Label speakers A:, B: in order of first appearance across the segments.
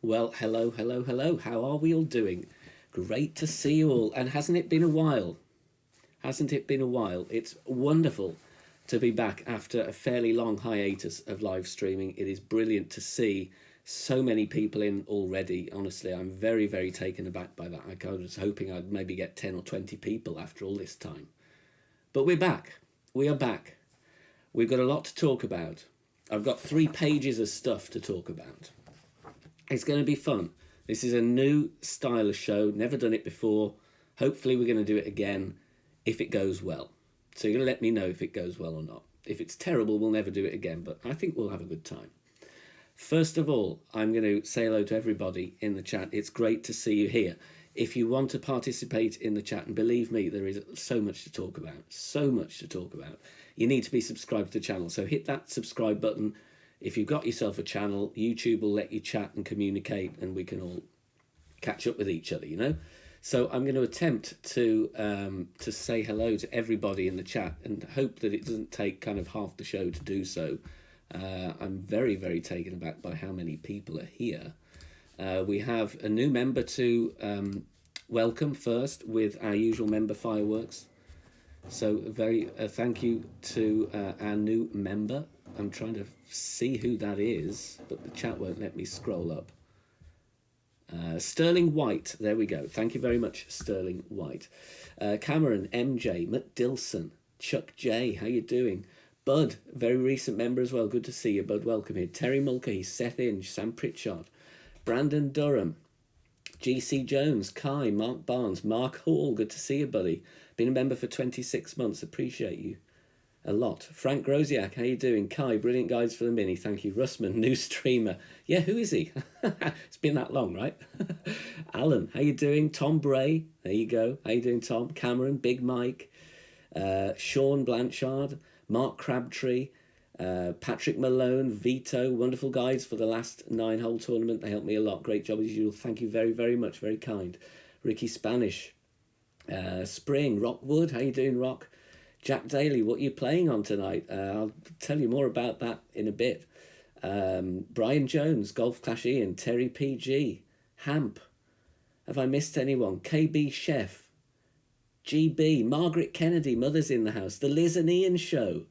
A: Well, hello, hello, hello. How are we all doing? Great to see you all. And hasn't it been a while? Hasn't it been a while? It's wonderful to be back after a fairly long hiatus of live streaming. It is brilliant to see so many people in already. Honestly, I'm very, very taken aback by that. I was hoping I'd maybe get 10 or 20 people after all this time. But we're back. We are back. We've got a lot to talk about. I've got 3 pages of stuff to talk about. It's going to be fun. This is a new style of show, never done it before. Hopefully we're going to do it again if it goes well. So you're going to let me know if it goes well or not. If it's terrible, we'll never do it again, but I think we'll have a good time. First of all, I'm going to say hello to everybody in the chat. It's great to see you here. If you want to participate in the chat, and believe me, there is so much to talk about, so much to talk about. You need to be subscribed to the channel, so hit that subscribe button. If you've got yourself a channel, YouTube will let you chat and communicate, and we can all catch up with each other, you know? So I'm going to attempt to say hello to everybody in the chat and hope that it doesn't take kind of half the show to do so. I'm very, very taken aback by how many people are here. We have a new member to welcome first with our usual member fireworks. So very thank you to our new member. I'm trying to see who that is, but the chat won't let me scroll up. Sterling White, there we go. Thank you very much, Sterling White. Cameron, MJ, McDilson, Chuck J, how you doing? Bud, very recent member as well. Good to see you, Bud. Welcome here. Terry Mulcahy, Seth Inge, Sam Pritchard, Brandon Durham, GC Jones, Kai, Mark Barnes, Mark Hall. Good to see you, buddy. Been a member for 26 months. Appreciate you a lot. Frank Grosiak, how you doing? Kai, brilliant guides for the mini. Thank you. Russman, new streamer. Yeah, who is he? It's been that long, right? Alan, how you doing? Tom Bray, there you go. How you doing, Tom? Cameron, Big Mike, Sean Blanchard, Mark Crabtree, Patrick Malone, Vito, wonderful guides for the last 9-hole tournament. They helped me a lot. Great job as usual. Thank you very, very much. Very kind. Ricky Spanish, Spring, Rockwood, how you doing, Rock? Jack Daly, what are you playing on tonight? I'll tell you more about that in a bit. Brian Jones, Golf Clash Ian, Terry PG, Hamp. Have I missed anyone? KB Chef, GB, Margaret Kennedy, Mother's in the house. The Liz and Ian Show,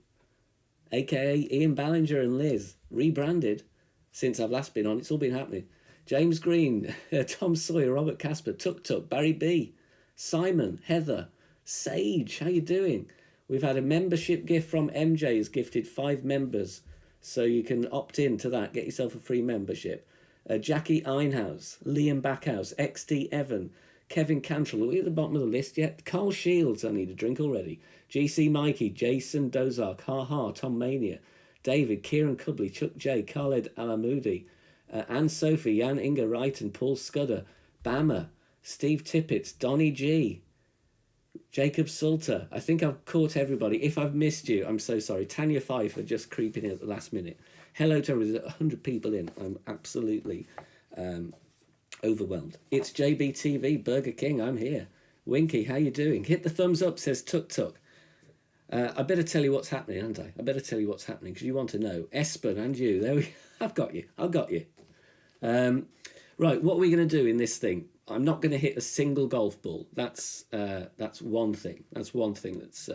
A: a.k.a. Ian Ballinger and Liz, rebranded since I've last been on. It's all been happening. James Green, Tom Sawyer, Robert Casper, Tuk Tuk, Barry B, Simon, Heather, Sage, how you doing? We've had a membership gift from MJ, who's gifted 5 members. So you can opt in to that, get yourself a free membership. Jackie Einhaus, Liam Backhouse, XD Evan, Kevin Cantrell. Are we at the bottom of the list yet? Carl Shields, I need a drink already. GC Mikey, Jason Dozark, Ha Ha, Tom Mania, David, Kieran Cubley, Chuck J, Khaled Alamoudi, Anne Sophie, Jan Inga Wrighton, Paul Scudder, Bammer, Steve Tippett, Donny G, Jacob Salter. I think I've caught everybody. If I've missed you, I'm so sorry. Tanya Pfeiffer just creeping in at the last minute. Hello to everybody. There's 100 people in. I'm absolutely overwhelmed. It's JBTV, Burger King. I'm here. Winky, how you doing? Hit the thumbs up, says Tuk Tuk. I better tell you what's happening, haven't I? I better tell you what's happening because you want to know. Espen and you. There we. I've got you. I've got you. Right. What are we going to do in this thing? I'm not going to hit a single golf ball. That's one thing. That's one thing that's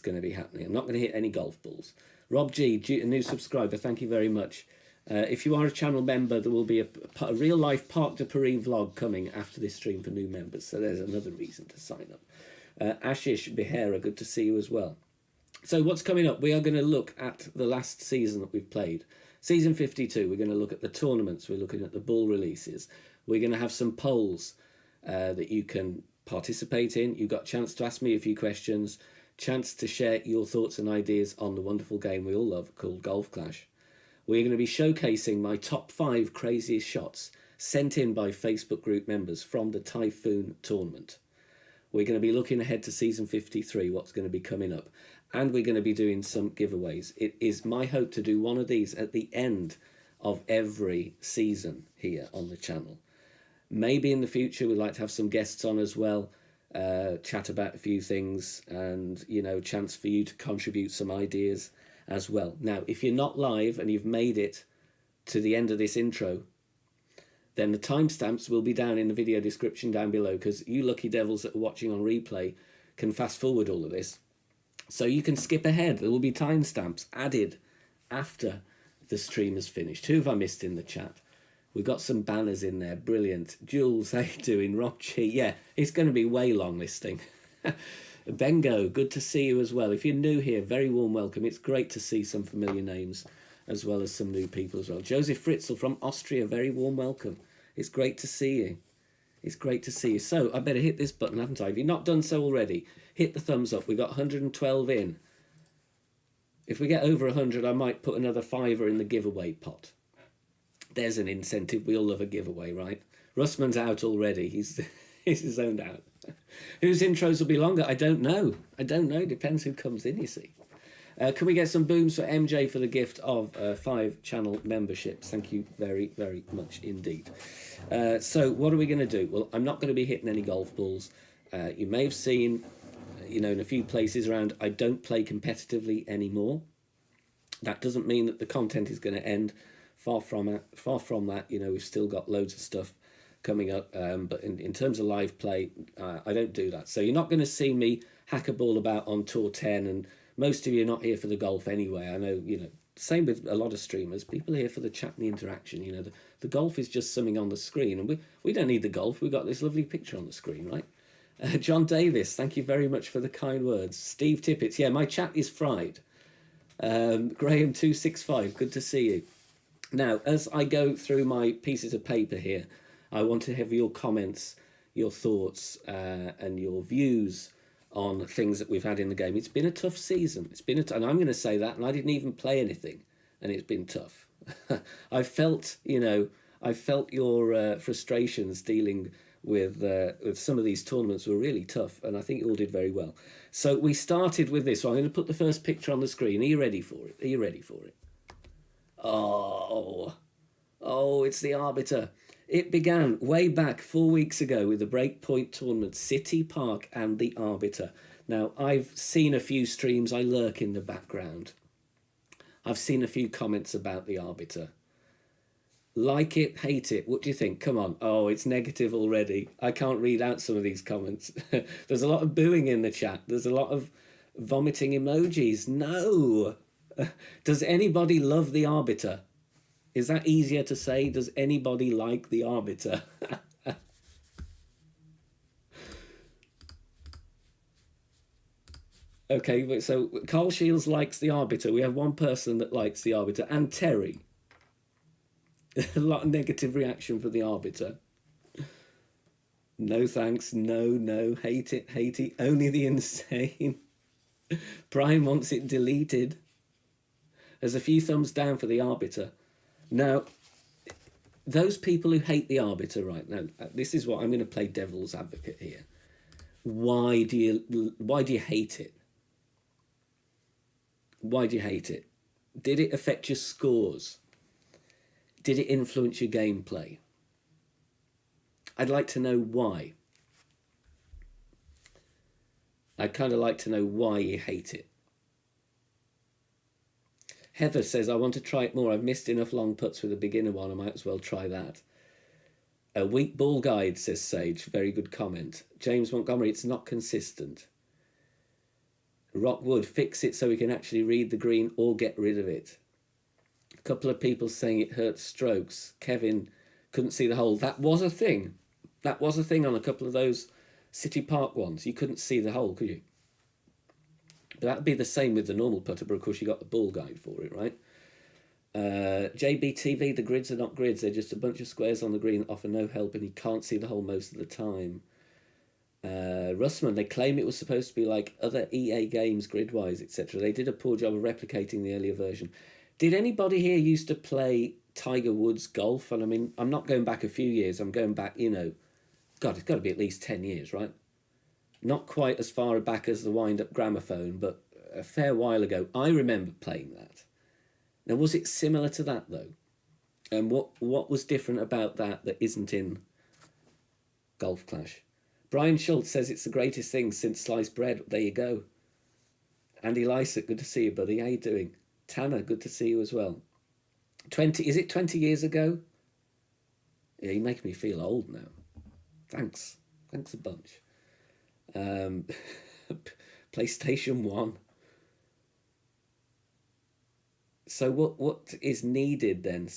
A: going to be happening. I'm not going to hit any golf balls. Rob G, a new subscriber. Thank you very much. If you are a channel member, there will be a real life Parc de Paris vlog coming after this stream for new members. So there's another reason to sign up. Ashish Behera, good to see you as well. So what's coming up? We are going to look at the last season that we've played. Season 52. We're going to look at the tournaments. We're looking at the ball releases. We're going to have some polls that you can participate in. You've got a chance to ask me a few questions, chance to share your thoughts and ideas on the wonderful game we all love called Golf Clash. We're going to be showcasing my top 5 craziest shots sent in by Facebook group members from the TYPHOON tournament. We're going to be looking ahead to season 53, what's going to be coming up. And we're going to be doing some giveaways. It is my hope to do one of these at the end of every season here on the channel. Maybe in the future we'd like to have some guests on as well, chat about a few things and, you know, chance for you to contribute some ideas as well. Now, if you're not live and you've made it to the end of this intro, then the timestamps will be down in the video description down below, because you lucky devils that are watching on replay can fast forward all of this. So you can skip ahead. There will be timestamps added after the stream is finished. Who have I missed in the chat? We've got some banners in there. Brilliant. Jules, how you doing? Rob G. Yeah, it's going to be way long, this thing. Bengo, good to see you as well. If you're new here, very warm welcome. It's great to see some familiar names as well as some new people as well. Joseph Fritzl from Austria, very warm welcome. It's great to see you. It's great to see you. So I better hit this button, haven't I? If you've not done so already, hit the thumbs up. We've got 112 in. If we get over 100, I might put another $5 in the giveaway pot. There's an incentive. We all love a giveaway, right? Russman's out already. He's zoned out. Whose intros will be longer? I don't know. I don't know. Depends who comes in, you see. Can we get some booms for MJ for the gift of 5 channel memberships? Thank you very, very much indeed. So what are we going to do? Well, I'm not going to be hitting any golf balls. You may have seen, you know, in a few places around, I don't play competitively anymore. That doesn't mean that the content is going to end. Far from that. You know, we've still got loads of stuff coming up. But in terms of live play, I don't do that. So you're not going to see me hack a ball about on Tour 10, and most of you are not here for the golf anyway. I know, you know, same with a lot of streamers. People are here for the chat and the interaction. You know, the golf is just something on the screen, and we don't need the golf. We've got this lovely picture on the screen, right? John Davis, thank you very much for the kind words. Steve Tippett, yeah, my chat is fried. Graham265, good to see you. Now, as I go through my pieces of paper here, I want to have your comments, your thoughts, and your views on things that we've had in the game. It's been a tough season. It's been and I'm going to say that, and I didn't even play anything, and it's been tough. I felt, you know, I felt your frustrations dealing with some of these tournaments were really tough, and I think you all did very well. So we started with this. So I'm going to put the first picture on the screen. Are you ready for it? Are you ready for it? Oh, it's the Arbiter. It began way back 4 weeks ago with the Breakpoint tournament, City Park and the Arbiter. Now, I've seen a few streams. I lurk in the background. I've seen a few comments about the Arbiter. Like it, hate it. What do you think? Come on. Oh, it's negative already. I can't read out some of these comments. There's a lot of booing in the chat. There's a lot of vomiting emojis. No. Does anybody love the Arbiter? Is that easier to say? Does anybody like the Arbiter? Okay, so Carl Shields likes the Arbiter. We have one person that likes the Arbiter, and Terry. A lot of negative reaction for the Arbiter. No thanks, no, hate it, only the insane. Brian wants it deleted. There's a few thumbs down for the Arbiter. Now, those people who hate the Arbiter right now, this is what I'm going to play devil's advocate here. Why do you hate it? Why do you hate it? Did it affect your scores? Did it influence your gameplay? I'd like to know why. I'd kind of like to know why you hate it. Heather says, I want to try it more. I've missed enough long putts with a beginner one. I might as well try that. A weak ball guide, says Sage. Very good comment. James Montgomery, it's not consistent. Rockwood, fix it so we can actually read the green or get rid of it. A couple of people saying it hurts strokes. Kevin couldn't see the hole. That was a thing. That was a thing on a couple of those City Park ones. You couldn't see the hole, could you? But that'd be the same with the normal putter, but of course you got the ball guide for it, right? JBTV, the grids are not grids. They're just a bunch of squares on the green that offer no help, and you can't see the hole most of the time. Russman, they claim it was supposed to be like other EA games, grid-wise, etc. They did a poor job of replicating the earlier version. Did anybody here used to play Tiger Woods golf? And I mean, I'm not going back a few years. I'm going back, you know, God, it's got to be at least 10 years, right? Not quite as far back as the wind-up gramophone, but a fair while ago. I remember playing that. Now, was it similar to that, though? And what was different about that that isn't in Golf Clash? Brian Schultz says it's the greatest thing since sliced bread. There you go. Andy Lysack, good to see you, buddy. How you doing? Tanner, good to see you as well. Is it 20 years ago? Yeah, you make me feel old now. Thanks a bunch. PlayStation 1. So what is needed then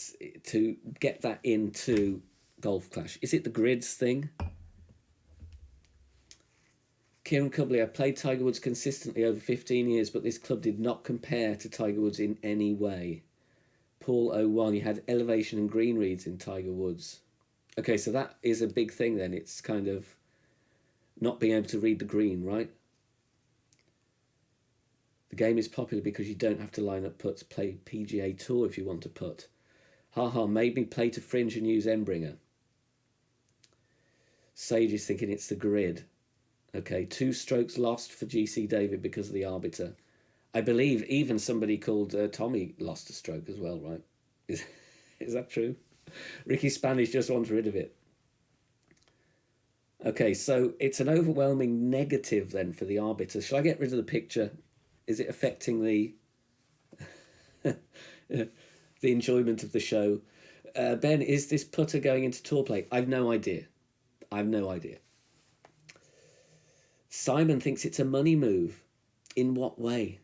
A: to get that into Golf Clash? Is it the grids thing? Kieran Cubley, I played Tiger Woods consistently over 15 years, but this club did not compare to Tiger Woods in any way. Paul 01, you had elevation and green reads in Tiger Woods. Okay, so that is a big thing then. It's kind of not being able to read the green, right? The game is popular because you don't have to line up putts. Play PGA Tour if you want to putt. Haha, made me play to fringe and use Embringer. Sage is thinking it's the grid. Okay, 2 strokes lost for GC David because of the arbiter. I believe even somebody called Tommy lost a stroke as well, right? Is that true? Ricky Spanish just wants rid of it. Okay, so it's an overwhelming negative then for the arbiter. Shall I get rid of the picture? Is it affecting the the enjoyment of the show? Ben, is this putter going into tour play? I've no idea. Simon thinks it's a money move. In what way?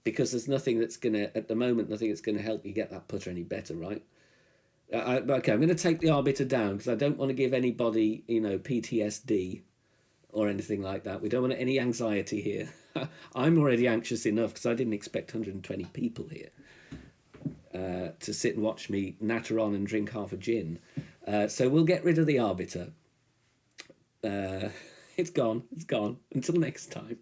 A: Because there's nothing that's going to, at the moment, nothing that's going to help you get that putter any better, right? Okay, I'm going to take the arbiter down because I don't want to give anybody, PTSD or anything like that. We don't want any anxiety here. I'm already anxious enough because I didn't expect 120 people here to sit and watch me natter on and drink half a gin. So we'll get rid of the arbiter. It's gone. Until next time.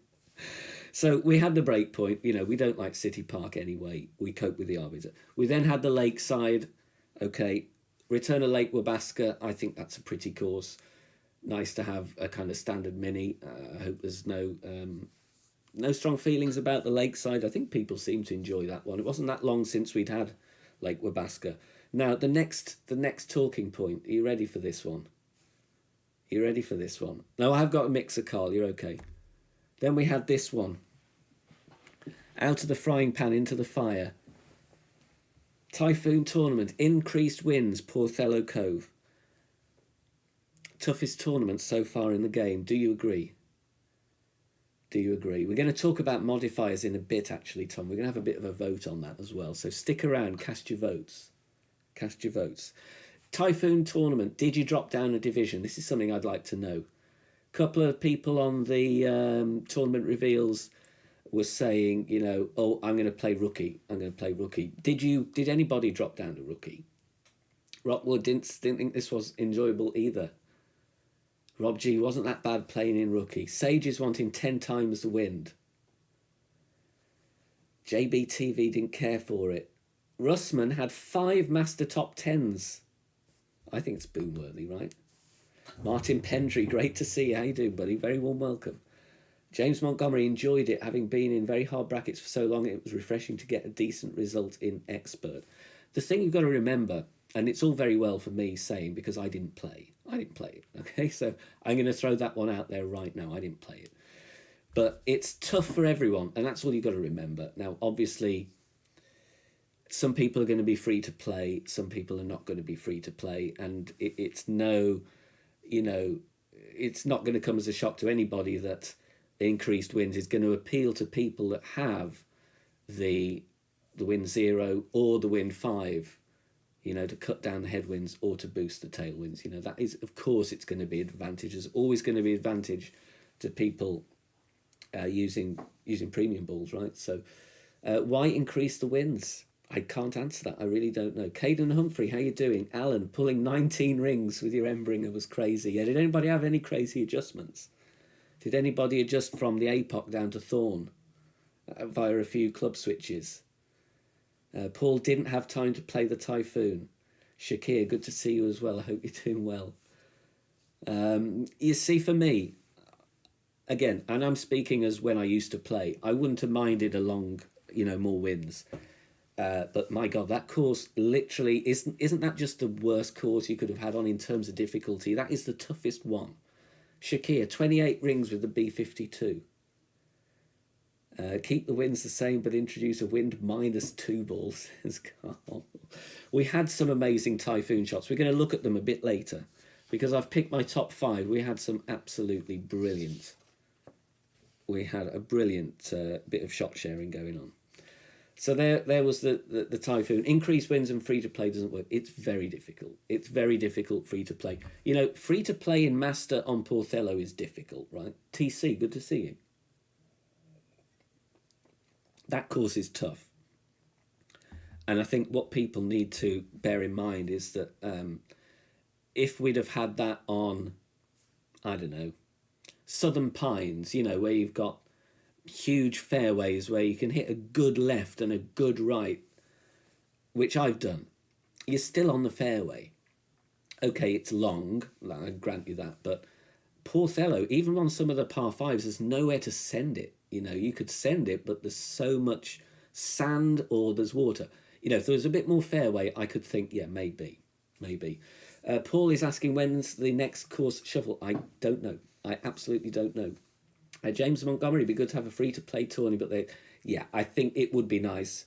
A: So we had the break point. We don't like City Park anyway. We cope with the arbiter. We then had the Lakeside. Okay, return of Lake Wabasca. I think that's a pretty course. Nice to have a kind of standard mini. I hope there's no strong feelings about the Lakeside. I think people seem to enjoy that one. It wasn't that long since we'd had Lake Wabasca. Now, the next talking point. Are you ready for this one? No, I've got a mixer, Carl. You're okay. Then we had this one. Out of the frying pan into the fire. Typhoon Tournament. Increased winds, Porthello Cove. Toughest tournament so far in the game. Do you agree? We're going to talk about modifiers in a bit, actually, Tom. We're going to have a bit of a vote on that as well. So stick around, cast your votes. Typhoon Tournament, did you drop down a division? This is something I'd like to know. A couple of people on the tournament reveals were saying, oh, I'm going to play rookie. Did anybody drop down to rookie? Rockwood didn't think this was enjoyable either. Rob G wasn't that bad playing in rookie. Sage is wanting 10 times the wind. JBTV didn't care for it. Russman had 5 master top 10s. I think it's boom-worthy, right? Martin Pendry, great to see you. How you doing, buddy? Very warm welcome. James Montgomery enjoyed it. Having been in very hard brackets for so long, it was refreshing to get a decent result in expert. The thing you've got to remember, and it's all very well for me saying, because I didn't play it, okay? So I'm going to throw that one out there right now. I didn't play it. But it's tough for everyone, and that's all you've got to remember. Now, obviously, some people are going to be free to play, some people are not going to be free to play, and it's not going to come as a shock to anybody that increased wins is going to appeal to people that have the win 0 or the win 5, to cut down the headwinds or to boost the tailwinds. That is, of course, it's going to be advantage. There's always going to be advantage to people using premium balls, right? So why increase the wins? I can't answer that. I really don't know. Caden Humphrey, how you doing? Alan, pulling 19 rings with your Embringer was crazy. Yeah, did anybody have any crazy adjustments? Did anybody adjust from the APOC down to Thorn via a few club switches? Paul didn't have time to play the Typhoon. Shakir, good to see you as well. I hope you're doing well. You see, for me, again, and I'm speaking as when I used to play, I wouldn't have minded along, more wins. But my God, that course literally isn't that just the worst course you could have had on in terms of difficulty? That is the toughest one. Shakir, 28 rings with the B52. Keep the winds the same, but introduce a wind -2 balls, says Carl. We had some amazing Typhoon shots. We're going to look at them a bit later because I've picked my top 5. We had some absolutely brilliant. We had a brilliant bit of shot sharing going on. So there was the Typhoon. Increased wins and free-to-play doesn't work. It's very difficult. It's very difficult free-to-play. You know, free-to-play in Master on Porthello is difficult, right? TC, good to see you. That course is tough. And I think what people need to bear in mind is that if we'd have had that on, I don't know, Southern Pines, you know, where you've got huge fairways where you can hit a good left and a good right, which I've done, you're still on the fairway. Okay, it's long, I grant you that, but Porthello, even on some of the par 5s, there's nowhere to send it. You know, you could send it, but there's so much sand or there's water. You know, if there was a bit more fairway, I could think, yeah, maybe. Paul is asking, when's the next course shuffle? I don't know. I absolutely don't know. James Montgomery, it'd be good to have a free-to-play tourney, but yeah, I think it would be nice.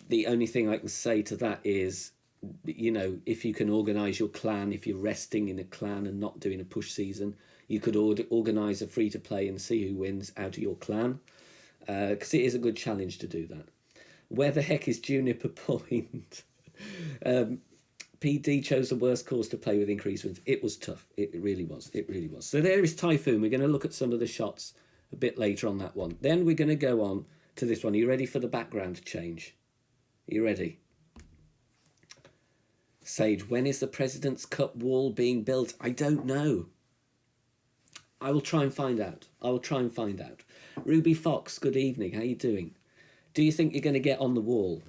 A: The only thing I can say to that is, you know, if you can organise your clan, if you're resting in a clan and not doing a push season, you could organise a free-to-play and see who wins out of your clan, because it is a good challenge to do that. Where the heck is Juniper Point? PD chose the worst course to play with increased wins. It was tough. It really was. It really was. So there is Typhoon. We're going to look at some of the shots a bit later on that one. Then we're going to go on to this one. Are you ready for the background change? Are you ready? Sage, when is the President's Cup wall being built? I don't know. I will try and find out. Ruby Fox, good evening. How are you doing? Do you think you're going to get on the wall?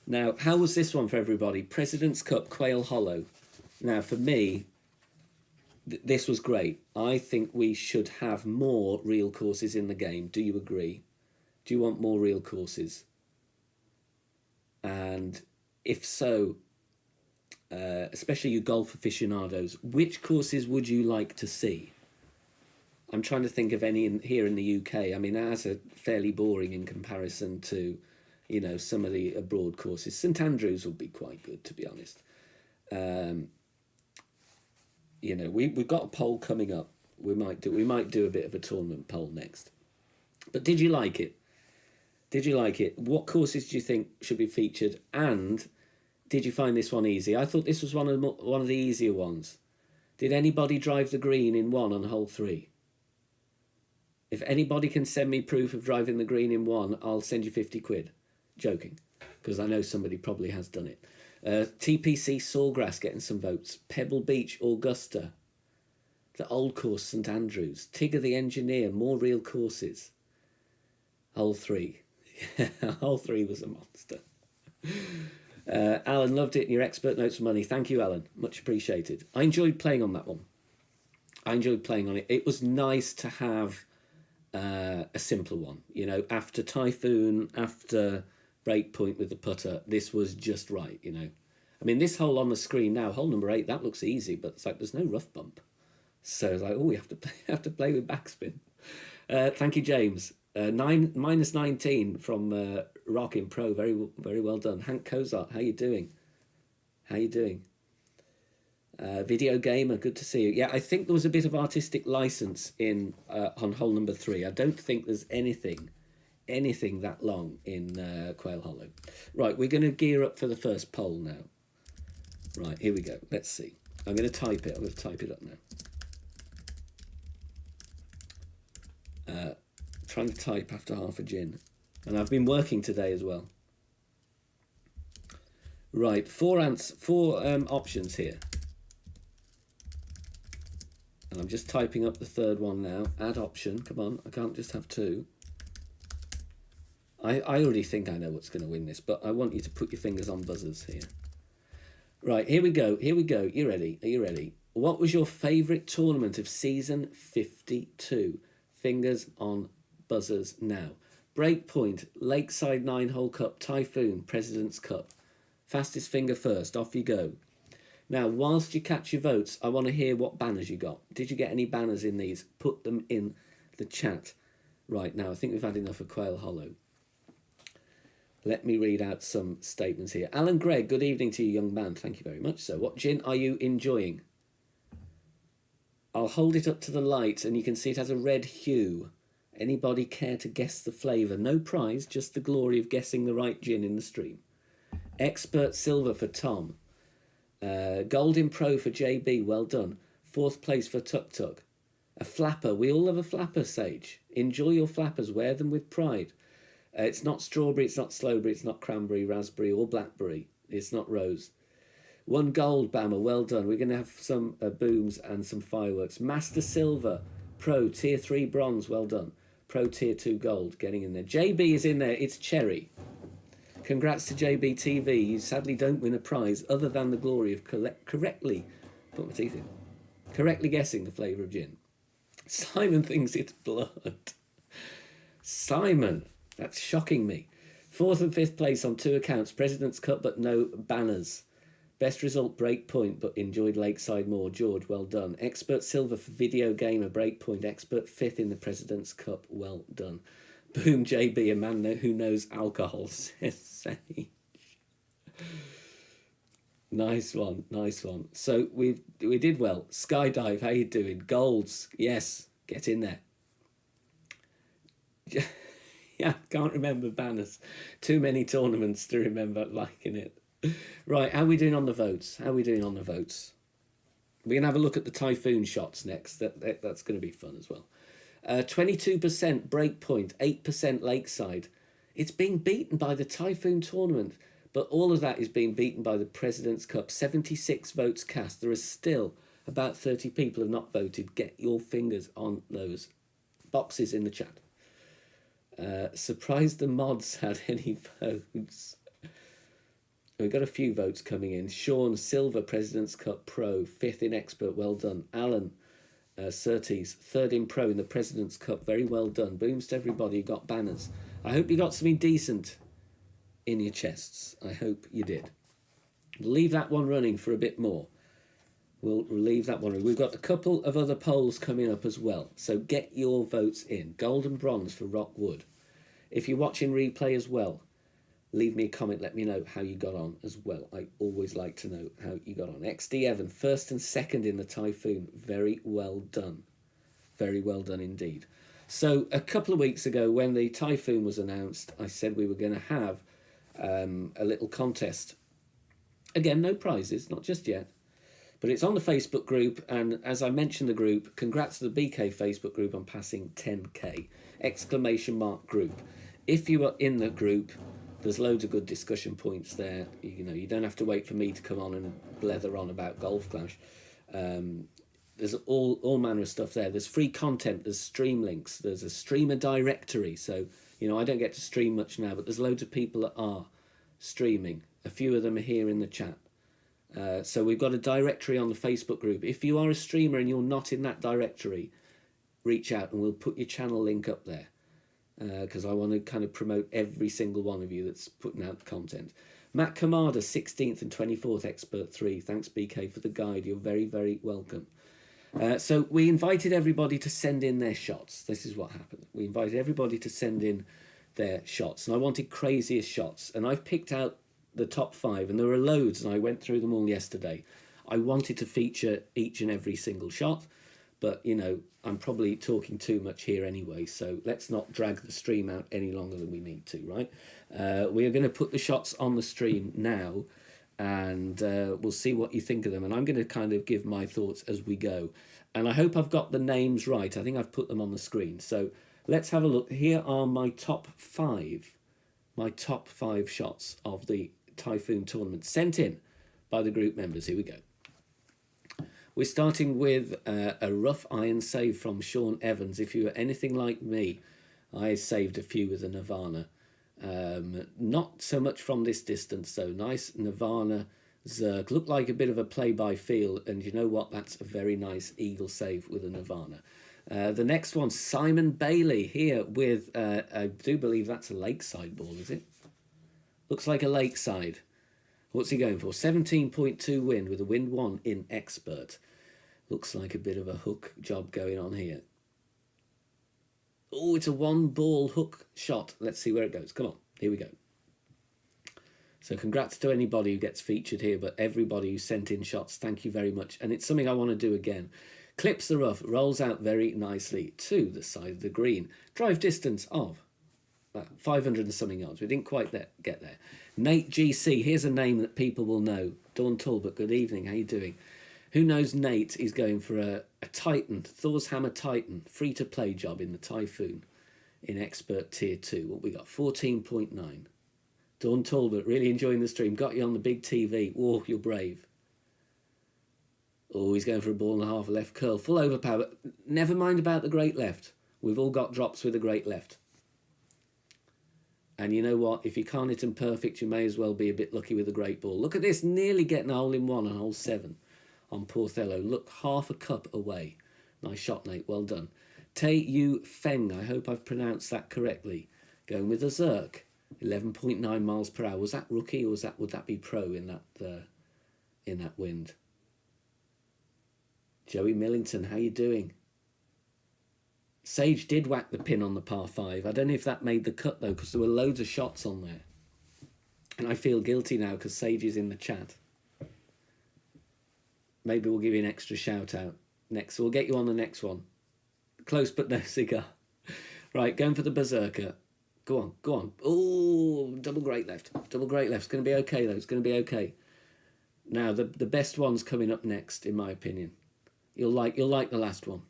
A: Now, how was this one for everybody? President's Cup, Quail Hollow. Now, for me, this was great. I think we should have more real courses in the game. Do you agree? Do you want more real courses? And if so, especially you golf aficionados, which courses would you like to see? I'm trying to think of any here in the UK. I mean, ours are fairly boring in comparison to, you know, some of the abroad courses. St Andrews would be quite good, to be honest. You know, we've got a poll coming up. We might do a bit of a tournament poll next. But did you like it? Did you like it? What courses do you think should be featured? And did you find this one easy? I thought this was one of the easier ones. Did anybody drive the green in one on hole 3? If anybody can send me proof of driving the green in one, I'll send you 50 quid. Joking, because I know somebody probably has done it. TPC Sawgrass getting some votes. Pebble Beach, Augusta. The Old Course, St Andrews. Tigger the Engineer, more real courses. Hole 3. Hole 3 was a monster. Alan, loved it in your expert notes for money. Thank you, Alan. Much appreciated. I enjoyed playing on that one. I enjoyed playing on it. It was nice to have a simpler one. You know, after Typhoon, after Breakpoint with the putter, this was just right, you know. I mean, this hole on the screen now, hole number 8, that looks easy, but it's like there's no rough bump. So it's like, oh, we have to play with backspin. Thank you, James. -19 from Rockin' Pro. Very well done. Hank Kozart, how you doing? Video Gamer, good to see you. Yeah, I think there was a bit of artistic license in on hole number 3. I don't think there's anything that long in Quail Hollow. Right, we're going to gear up for the first poll now. Right, here we go. Let's see. I'm going to type it. I'm going to type it up now. Trying to type after half a gin. And I've been working today as well. Right, four options here. And I'm just typing up the third one now. Add option. Come on, I can't just have 2. I already think I know what's going to win this, but I want you to put your fingers on buzzers here. Right, here we go. You ready? Are you ready? What was your favourite tournament of season 52? Fingers on buzzers now. Breakpoint, Lakeside 9-hole cup, Typhoon, President's Cup. Fastest finger first. Off you go. Now, whilst you catch your votes, I want to hear what banners you got. Did you get any banners in these? Put them in the chat. Right, now I think we've had enough of Quail Hollow. Let me read out some statements here. Alan Gregg, good evening to you, young man. Thank you very much. So, what gin are you enjoying? I'll hold it up to the light and you can see it has a red hue. Anybody care to guess the flavour? No prize, just the glory of guessing the right gin in the stream. Expert silver for Tom. Golden Pro for JB, well done. 4th place for Tuk Tuk. A flapper, we all love a flapper, Sage. Enjoy your flappers, wear them with pride. It's not strawberry, it's not slowberry, it's not cranberry, raspberry or blackberry. It's not rose. 1 gold, Bammer, well done. We're going to have some booms and some fireworks. Master Silver, Pro, Tier 3 bronze, well done. Pro Tier 2 gold, getting in there. JB is in there, it's cherry. Congrats to JB TV. You sadly don't win a prize other than the glory of correctly guessing the flavour of gin. Simon thinks it's blood. Simon, that's shocking me. 4th and 5th place on 2 accounts. President's Cup, but no banners. Best result, Breakpoint, but enjoyed Lakeside more. George, well done. Expert silver for Video Gamer, Breakpoint. Expert 5th in the President's Cup, well done. Boom, JB, a man who knows alcohol, says Sage. Nice one, nice one. So we did well. Skydive, how you doing? Golds, yes, get in there. Yeah, can't remember banners. Too many tournaments to remember liking it. Right, how are we doing on the votes? How are we doing on the votes? We're going to have a look at the Typhoon shots next. That's going to be fun as well. 22% Breakpoint, 8% Lakeside. It's being beaten by the Typhoon tournament, but all of that is being beaten by the President's Cup. 76 votes cast. There are still about 30 people who have not voted. Get your fingers on those boxes in the chat. Surprised the mods had any votes. We've got a few votes coming in. Sean, Silver, President's Cup Pro, 5th in Expert, well done. Alan, Surtees, 3rd in Pro in the President's Cup, very well done. Booms to everybody who got banners. I hope you got something decent in your chests. I hope you did. We'll leave that one running for a bit more. We'll leave that one. We've got a couple of other polls coming up as well, so get your votes in. Gold and bronze for Rockwood. If you're watching replay as well, leave me a comment, let me know how you got on as well. I always like to know how you got on. XD Evan, 1st and 2nd in the Typhoon. Very well done. Very well done indeed. So a couple of weeks ago when the Typhoon was announced, I said we were going to have a little contest. Again, no prizes, not just yet. But it's on the Facebook group, and as I mentioned the group, congrats to the BK Facebook group on passing 10k! Exclamation mark group. If you are in the group, there's loads of good discussion points there. You know, you don't have to wait for me to come on and blether on about Golf Clash. There's all manner of stuff there. There's free content, there's stream links, there's a streamer directory. So, you know, I don't get to stream much now, but there's loads of people that are streaming. A few of them are here in the chat. So we've got a directory on the Facebook group. If you are a streamer and you're not in that directory, reach out and we'll put your channel link up there. Because I want to kind of promote every single one of you that's putting out content. Matt Kamada, 16th and 24th Expert 3. Thanks, BK, for the guide. You're very, very welcome. So we invited everybody to send in their shots. This is what happened. We invited everybody to send in their shots. And I wanted craziest shots. And I've picked out the top 5. And there were loads. And I went through them all yesterday. I wanted to feature each and every single shot. But, you know, I'm probably talking too much here anyway, so let's not drag the stream out any longer than we need to, right? We are going to put the shots on the stream now, and we'll see what you think of them. And I'm going to kind of give my thoughts as we go. And I hope I've got the names right. I think I've put them on the screen. So let's have a look. Here are my top 5. My top 5 shots of the Typhoon tournament sent in by the group members. Here we go. We're starting with a rough iron save from Sean Evans. If you were anything like me, I saved a few with a Nirvana. Not so much from this distance, though. Nice Nirvana Zerg. Looked like a bit of a play-by-feel, and you know what? That's a very nice eagle save with a Nirvana. The next one, Simon Bailey, here with, I do believe that's a Lakeside ball, is it? Looks like a Lakeside. What's he going for? 17.2 wind with a wind 1 in Expert. Looks like a bit of a hook job going on here. Oh, it's a 1-ball hook shot. Let's see where it goes. Come on, here we go. So congrats to anybody who gets featured here, but everybody who sent in shots, thank you very much. And it's something I want to do again. Clips the rough, rolls out very nicely to the side of the green. Drive distance of 500 and something yards. We didn't quite get there. Nate GC, here's a name that people will know. Dawn Talbot, good evening, how you doing? Who knows Nate is going for a Titan, Thor's Hammer Titan, free-to-play job in the Typhoon in Expert Tier 2. What we got? 14.9. Dawn Talbot, really enjoying the stream. Got you on the big TV. Whoa, you're brave. Oh, he's going for a 1.5 left curl. Full overpower. Never mind about the great left. We've all got drops with a great left. And you know what? If you can't hit them perfect, you may as well be a bit lucky with a great ball. Look at this. Nearly getting a hole in one on hole 7 on Porthello. Look, half a cup away. Nice shot, Nate. Well done. Tae Yu Feng. I hope I've pronounced that correctly. Going with a Zerk. 11.9 miles per hour. Was that rookie or would that be pro in that wind? Joey Millington, how you doing? Sage did whack the pin on the par 5. I don't know if that made the cut though, because there were loads of shots on there. And I feel guilty now because Sage is in the chat. Maybe we'll give you an extra shout out next. We'll get you on the next one. Close but no cigar. Right, going for the berserker. Go on, go on. Oh, double great left. Double great left. It's going to be okay, though. It's going to be okay. Now, the best one's coming up next, in my opinion. You'll like the last one.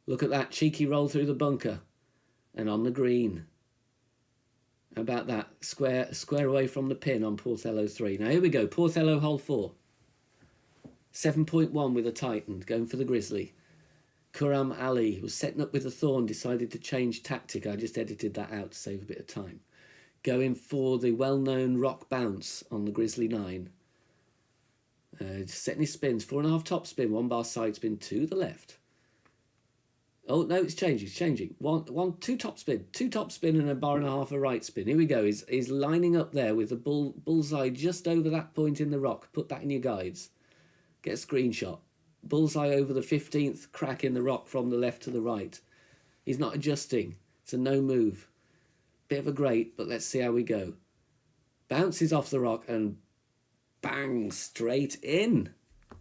A: Look at that cheeky roll through the bunker. And on the green. How about that? Square away from the pin on Porthello 3. Now, here we go. Porthello hole 4. 7.1 with a Titan. Going for the Grizzly. Kuram Ali was setting up with a Thorn, decided to change tactic. I just edited that out to save a bit of time. Going for the well-known rock bounce on the Grizzly 9. Setting his spins. 4.5 top spin, 1 bar side spin to the left. Oh, no, it's changing. It's changing. Two top spin. 2 top spin and a 1.5 bar a right spin. Here we go. He's lining up there with the bullseye just over that point in the rock. Put that in your guides. Get a screenshot. Bullseye over the 15th crack in the rock from the left to the right. He's not adjusting. It's a no move. Bit of a great, but let's see how we go. Bounces off the rock and bang, straight in.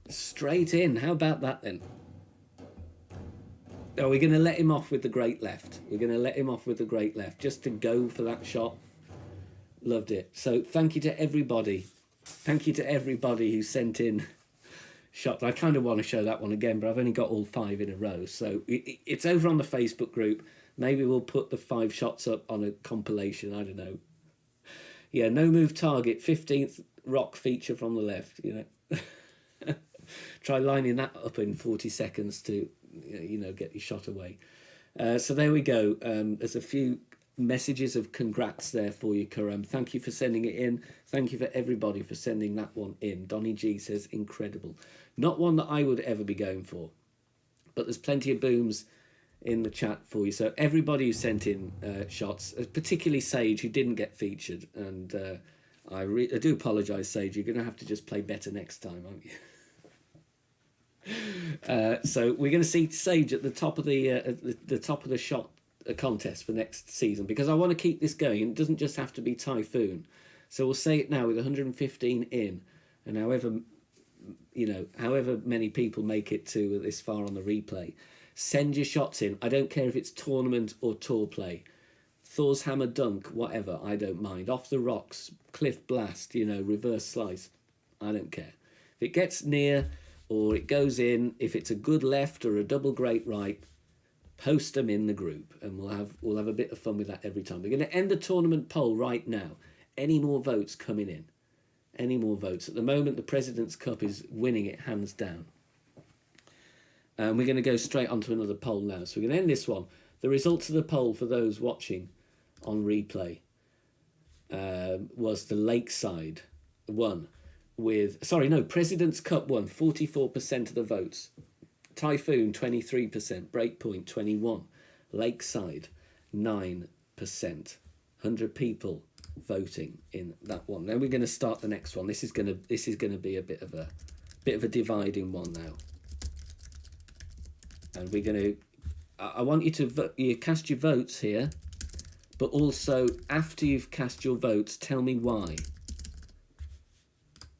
A: Straight in. How about that then? Oh, we're going to let him off with the great left. We're going to let him off with the great left just to go for that shot. Loved it. So thank you to everybody. Thank you to everybody who sent in shots. I kind of want to show that one again, but I've only got all 5 in a row. So it's over on the Facebook group. Maybe we'll put the 5 shots up on a compilation. I don't know. Yeah, no move target, 15th rock feature from the left, you know. Try lining that up in 40 seconds to, you know, get your shot away. So there we go. There's a few messages of congrats there for you, Karam. Thank you for sending it in. Thank you for everybody for sending that one in. Donny G says, incredible. Not one that I would ever be going for, but there's plenty of booms in the chat for you. So everybody who sent in shots, particularly Sage, who didn't get featured, and I do apologise, Sage. You're going to have to just play better next time, aren't you? So we're going to see Sage at the top of the top of the shot contest for next season, because I want to keep this going. It doesn't just have to be Typhoon. So we'll say it now with 115 in, and however many people make it to this far on the replay, send your shots in. I don't care if it's tournament or tour play. Thor's Hammer Dunk, whatever, I don't mind. Off the rocks, cliff blast, you know, reverse slice. I don't care. If it gets near or it goes in, if it's a good left or a double great right, post them in the group, and we'll have a bit of fun with that every time. We're going to end the tournament poll right now. Any more votes coming in? Any more votes? At the moment, the President's Cup is winning it hands down. And we're going to go straight onto another poll now. So we're going to end this one. The results of the poll for those watching on replay was the Lakeside won with... Sorry, no, President's Cup won 44% of the votes. Typhoon, 23%. Breakpoint, 21%. Lakeside, 9%. 100 people voting in that one. Now we're going to start the next one. This is going to be a bit of a dividing one now. And we're going to I want you to you cast your votes here, but also after you've cast your votes, tell me why.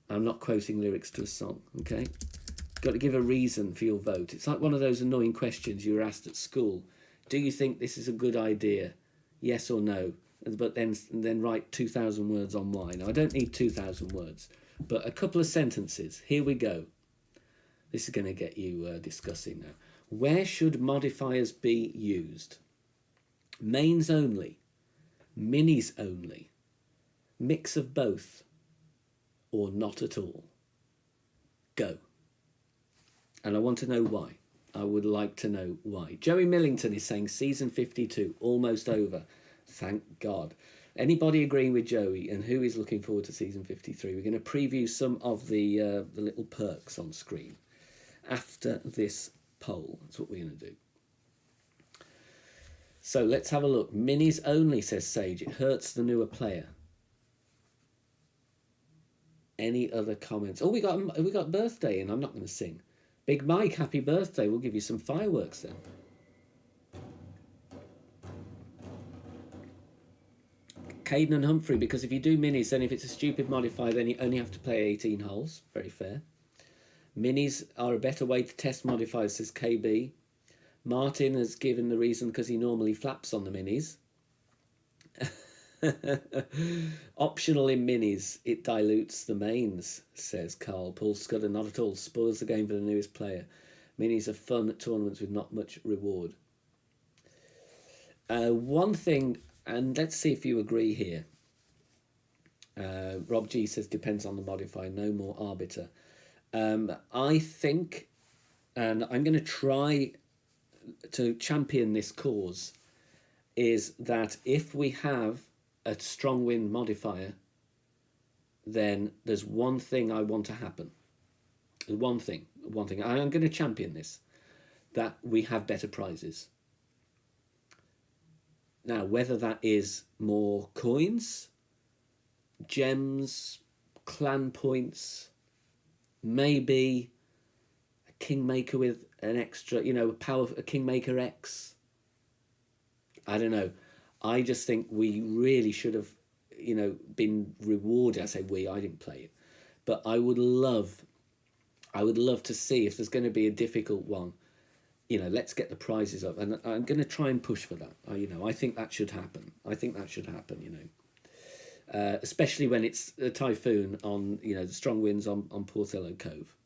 A: I'm not quoting lyrics to a song, okay? Got to give a reason for your vote. It's like one of those annoying questions you were asked at school. Do you think this is a good idea? Yes or no? But then write 2,000 words on why. Now, I don't need 2,000 words, but a couple of sentences. Here we go. This is going to get you discussing now. Where should modifiers be used? Mains only, minis only, mix of both, or not at all? Go. And I want to know why. I would like to know why. Joey Millington is saying season 52, almost over. Thank God. Anybody agreeing with Joey, and who is looking forward to season 53? We're going to preview some of the little perks on screen after this poll. That's what we're going to do. So let's have a look. Minis only, says Sage. It hurts the newer player. Any other comments? Oh, we got birthday, and I'm not going to sing. Big Mike, happy birthday. We'll give you some fireworks then. Caden and Humphrey, because if you do minis, then if it's a stupid modifier, then you only have to play 18 holes. Very fair. Minis are a better way to test modifiers, says KB. Martin has given the reason because he normally flaps on the minis. Optional in minis, it dilutes the mains, says Carl. Paul Scudder, not at all. Spoils the game for the newest player. Minis are fun at tournaments with not much reward. One thing, and let's see if you agree here. Rob G says depends on the modifier, no more arbiter. I think, and I'm going to try to champion this cause, is that if we have a strong wind modifier, then there's one thing I want to happen. One thing. I'm going to champion this, that we have better prizes. Now, whether that is more coins, gems, clan points, maybe a Kingmaker with an extra, a Kingmaker X. I don't know. I just think we really should have, been rewarded. I say we, I didn't play it. But I would love to see if there's going to be a difficult one. Let's get the prizes up. And I'm going to try and push for that. I think that should happen. Especially when it's a typhoon on, the strong winds on Porthello Cove.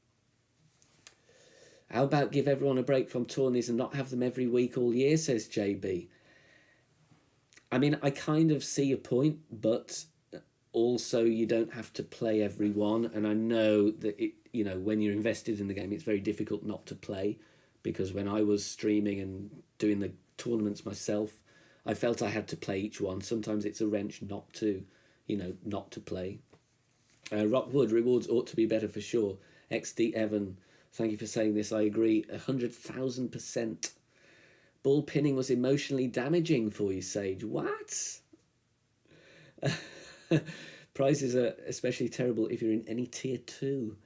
A: How about give everyone a break from tourneys and not have them every week all year, says JB. I mean, I kind of see a point, but also you don't have to play every one. And I know that, when you're invested in the game, it's very difficult not to play, because when I was streaming and doing the tournaments myself, I felt I had to play each one. Sometimes it's a wrench not to play. Rockwood, rewards ought to be better for sure. XD Evan, thank you for saying this. I agree 100,000%. Ball pinning was emotionally damaging for you, Sage. What? Prizes are especially terrible if you're in any tier 2.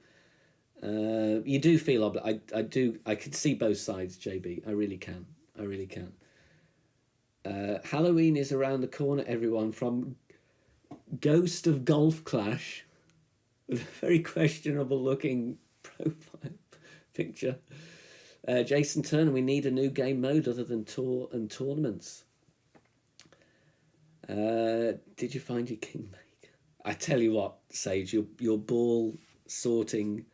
A: You do feel I can see both sides, JB. I really can. Halloween is around the corner, everyone, from Ghost of Golf Clash, with a very questionable looking profile picture. Jason Turner, we need a new game mode other than tour and tournaments. Did you find your Kingmaker? I tell you what, Sage, your ball sorting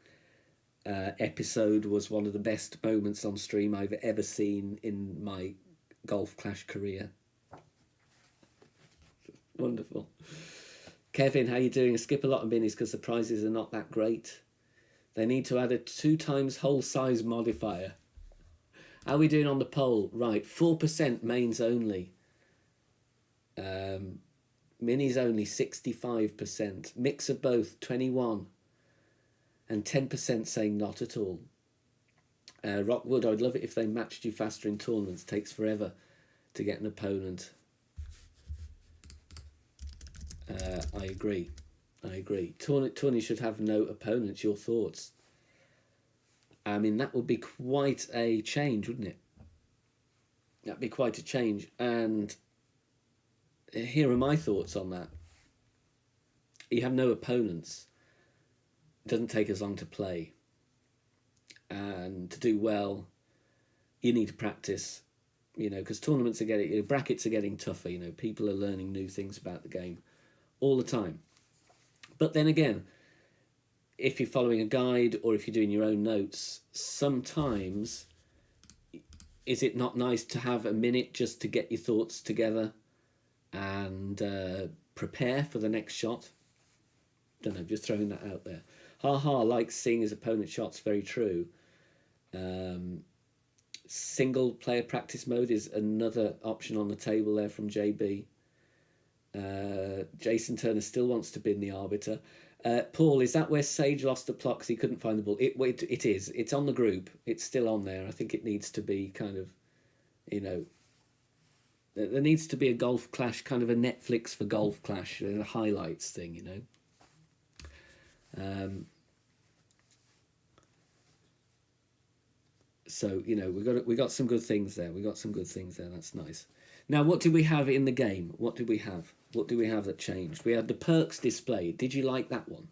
A: episode was one of the best moments on stream I've ever seen in my Golf Clash career. Wonderful. Kevin, how you doing? I skip a lot of minis because the prizes are not that great. They need to add a 2 times hole size modifier. How are we doing on the poll? Right, 4% mains only. Minis only 65%. Mix of both 21. And 10% saying not at all. Rockwood, I'd love it if they matched you faster in tournaments. Takes forever to get an opponent. I agree. Tourney should have no opponents. Your thoughts? I mean, that would be quite a change, wouldn't it? That'd be quite a change. And here are my thoughts on that. You have no opponents. It doesn't take as long to play. And to do well, you need to practice, you know, because tournaments are getting, brackets are getting tougher, you know, people are learning new things about the game all the time. But then again, if you're following a guide or if you're doing your own notes, sometimes is it not nice to have a minute just to get your thoughts together and prepare for the next shot? Don't know, just throwing that out there. Likes seeing his opponent's shots, very true. Single player practice mode is another option on the table there from JB. Jason Turner still wants to bin the Arbiter. Paul, is that where Sage lost the plot because he couldn't find the ball? It is. It's on the group. It's still on there. I think it needs to be kind of, you know, there needs to be a golf clash, kind of a Netflix for golf clash, a highlights thing, you know. So, you know, we got some good things there. We got some good things there. That's nice. Now, what did we have in the game? What did we have? What do we have that changed? We had the perks displayed. Did you like that one?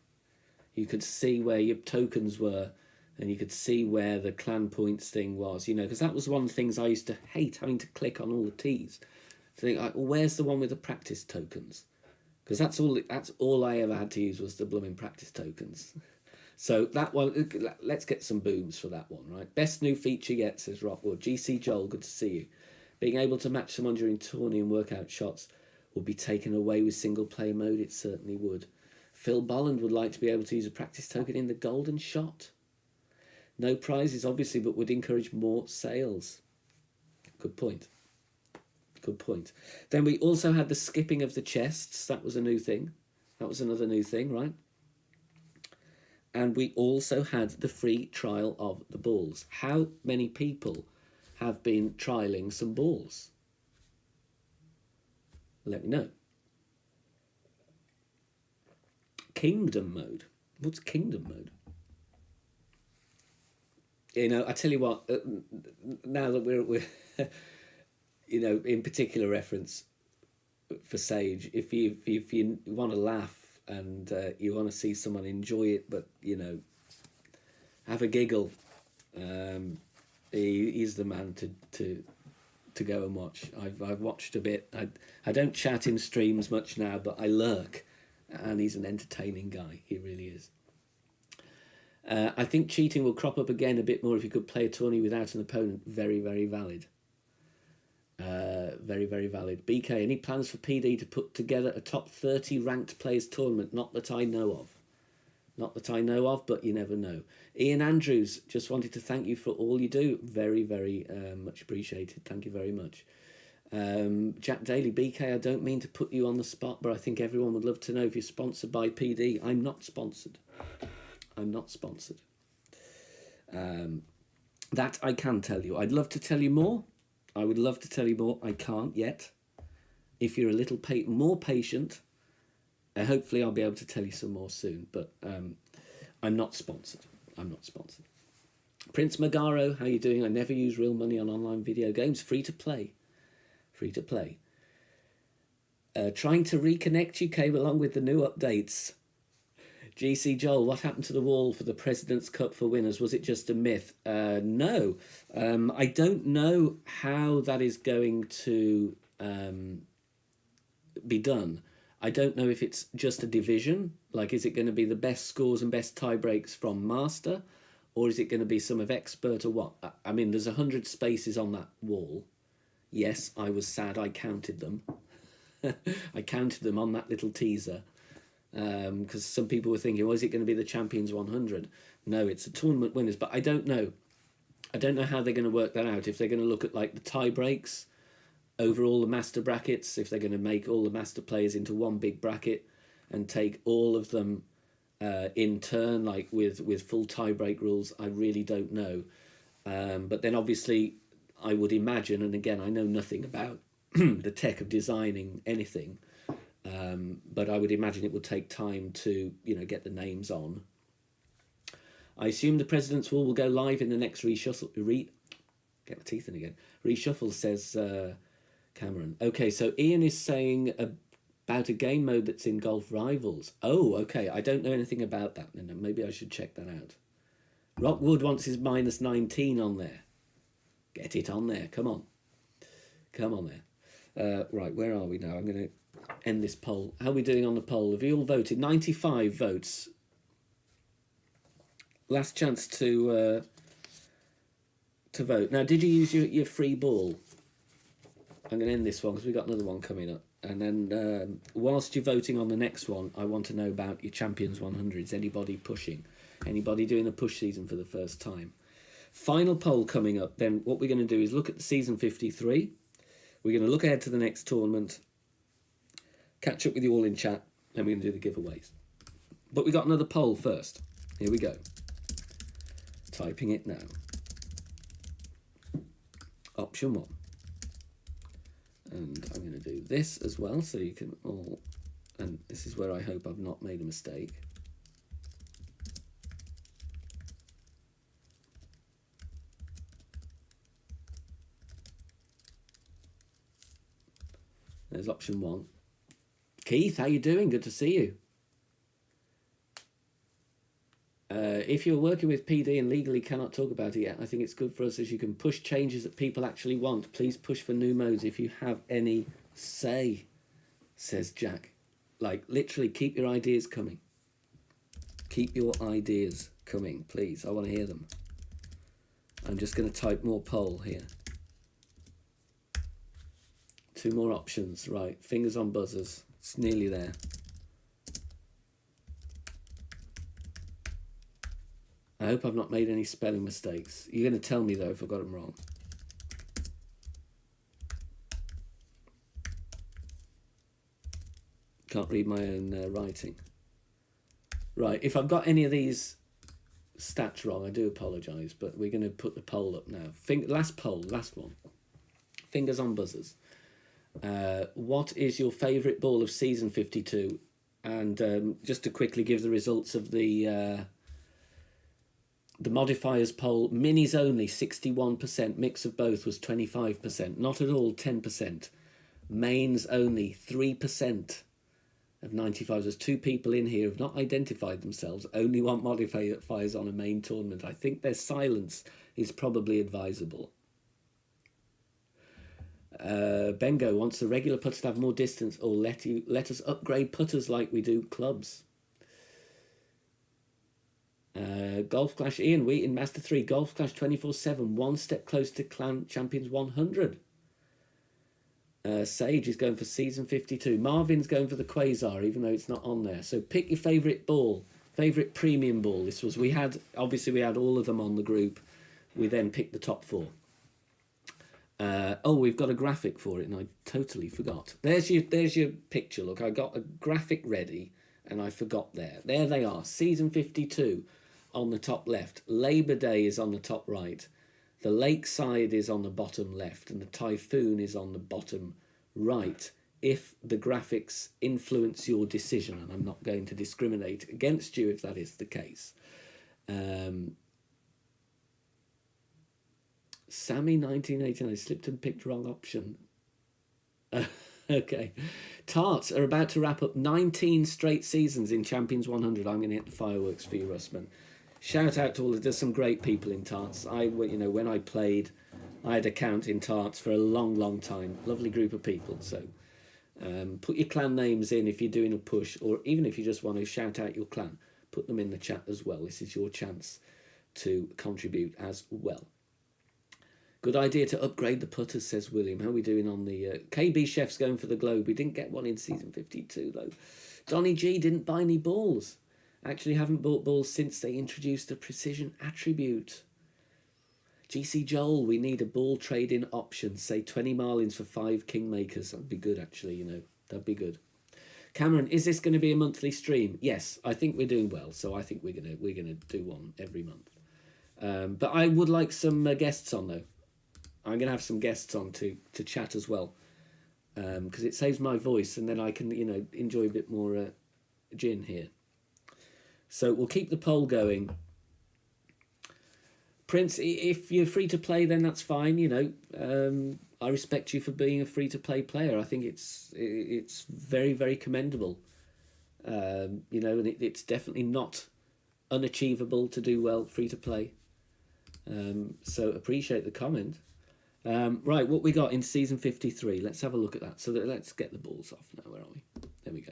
A: You could see where your tokens were, and you could see where the clan points thing was. You know, because that was one of the things I used to hate, having to click on all the T's. To think, like, well, where's the one with the practice tokens? Because that's all I ever had to use was the blooming practice tokens. So that one, let's get some booms for that one, right? Best new feature yet, says Rockwood. GC Joel, good to see you. Being able to match someone during tourney and work out shots would be taken away with single player mode. It certainly would. Phil Bolland would like to be able to use a practice token in the golden shot. No prizes, obviously, but would encourage more sales. Good point. Good point. Then we also had the skipping of the chests. That was a new thing. That was another new thing, right? And we also had the free trial of the balls. How many people have been trialing some balls? Let me know. Kingdom mode. What's kingdom mode? You know, I tell you what, now that we're you know, in particular reference for Sage, if you want to laugh and you want to see someone enjoy it, but, you know, have a giggle, he's the man to go and watch. I've watched a bit. I don't chat in streams much now, but I lurk, and he's an entertaining guy. He really is. I think cheating will crop up again a bit more if you could play a tourney without an opponent. Very, very valid. Very, very valid. BK, any plans for PD to put together a top 30 ranked players tournament? Not that I know of. Not that I know of, but you never know. Ian Andrews, just wanted to thank you for all you do. Very, very much appreciated. Thank you very much. Jack Daly, BK, I don't mean to put you on the spot, but I think everyone would love to know if you're sponsored by PD. I'm not sponsored. I'm not sponsored. That I can tell you. I'd love to tell you more. I would love to tell you more. I can't yet. If you're a little more patient, hopefully I'll be able to tell you some more soon. But I'm not sponsored. I'm not sponsored. Prince Magaro, how you doing? I never use real money on online video games. Free to play. Free to play. Trying to reconnect you came along with the new updates. GC Joel, what happened to the wall for the President's Cup for winners? Was it just a myth? No. I don't know how that is going to be done. I don't know if it's just a division. Like, is it going to be the best scores and best tie breaks from Master? Or is it going to be some of Expert or what? I mean, there's 100 spaces on that wall. Yes, I was sad. I counted them. I counted them on that little teaser. Because some people were thinking, well, is it going to be the Champions 100? No, it's a tournament winners, but I don't know. I don't know how they're going to work that out. If they're going to look at like the tie breaks over all the master brackets, if they're going to make all the master players into one big bracket and take all of them in turn, like with full tie break rules, I really don't know. But then obviously I would imagine, and again, I know nothing about the tech of designing anything, but I would imagine it would take time to, you know, get the names on. I assume the President's Wall will go live in the next reshuffle. Get my teeth in again. Reshuffle, says Cameron. Okay, so Ian is saying about a game mode that's in Golf Rivals. Oh, okay. I don't know anything about that. Then maybe I should check that out. Rockwood wants his -19 on there. Get it on there. Come on. Come on there. Right, where are we now? I'm going to end this poll. How are we doing on the poll? Have you all voted? 95 votes. Last chance to vote. Now, did you use your free ball? I'm going to end this one because we've got another one coming up. And then whilst you're voting on the next one, I want to know about your Champions 100s. Anybody pushing? Anybody doing a push season for the first time? Final poll coming up. Then what we're going to do is look at the season 53. We're going to look ahead to the next tournament. Catch up with you all in chat. And we're going to do the giveaways. But we got another poll first. Here we go. Typing it now. Option 1. And I'm going to do this as well, so you can all... And this is where I hope I've not made a mistake. There's option 1. Keith, how you doing? Good to see you. If you're working with PD and legally cannot talk about it yet, I think it's good for us as you can push changes that people actually want. Please push for new modes if you have any say, says Jack. Like, literally, keep your ideas coming. Keep your ideas coming, please. I want to hear them. I'm just going to type more poll here. 2 more options. Right, fingers on buzzers. It's nearly there. I hope I've not made any spelling mistakes. You're going to tell me, though, if I got them wrong. Can't read my own writing. Right, if I've got any of these stats wrong, I do apologise, but we're going to put the poll up now. Last poll, last one. Fingers on buzzers. What is your favourite ball of season 52? And just to quickly give the results of the modifiers poll, minis only 61%, mix of both was 25%, not at all 10%, mains only 3% of 95. There's 2 people in here who have not identified themselves, only want modifiers on a main tournament. I think their silence is probably advisable. Bengo wants the regular putters to have more distance or let us upgrade putters like we do clubs. Golf Clash Ian Wheaton, Master 3, Golf Clash 24/7, 1 step close to Clan Champions 100. Sage is going for season 52. Marvin's going for the Quasar, even though it's not on there. So pick your favourite ball, favourite premium ball. This was, we had all of them on the group. We then picked the top 4. Oh, we've got a graphic for it, and I totally forgot. There's your picture. Look, I got a graphic ready, and I forgot there. There they are. Season 52 on the top left. Labor Day is on the top right. The Lakeside is on the bottom left, and the Typhoon is on the bottom right. If the graphics influence your decision, and I'm not going to discriminate against you if that is the case. Sammy 1989 slipped and picked wrong option. Okay. Tarts are about to wrap up 19 straight seasons in Champions 100. I'm going to hit the fireworks for you, Russman. Shout out to all of, there's some great people in Tarts. When I played, I had a count in Tarts for a long, long time. Lovely group of people. So put your clan names in if you're doing a push, or even if you just want to shout out your clan, put them in the chat as well. This is your chance to contribute as well. Good idea to upgrade the putters, says William. How are we doing on the... KB Chef's going for the Globe. We didn't get one in season 52, though. Donny G didn't buy any balls. Actually haven't bought balls since they introduced the precision attribute. GC Joel, we need a ball trade-in option. Say 20 Marlins for 5 Kingmakers. That'd be good, actually, That'd be good. Cameron, is this going to be a monthly stream? Yes, I think we're doing well, so I think we're gonna do one every month. But I would like some guests on, though. I'm going to have some guests on to chat as well, because it saves my voice, and then I can, enjoy a bit more gin here. So we'll keep the poll going. Prince, if you're free to play, then that's fine. You know, I respect you for being a free to play player. I think it's very, very commendable. You know, and it's definitely not unachievable to do well free to play. So appreciate the comment. Right, what we got in season 53? Let's have a look at that. So let's get the balls off now. Where are we? There we go.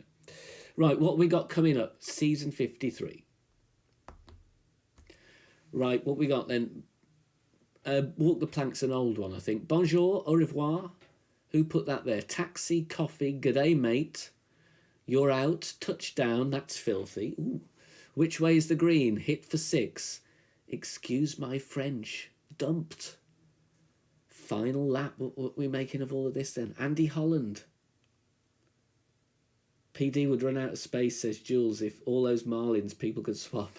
A: Right, what we got coming up? Season 53. Right, what we got then? Walk the Plank's an old one, I think. Bonjour, au revoir. Who put that there? Taxi, coffee, g'day, mate. You're out, touchdown, that's filthy. Ooh. Which way's the green? Hit for 6. Excuse my French. Dumped. Final lap. What are we making of all of this then? Andy Holland. PD would run out of space, says Jules, if all those Marlins people could swap.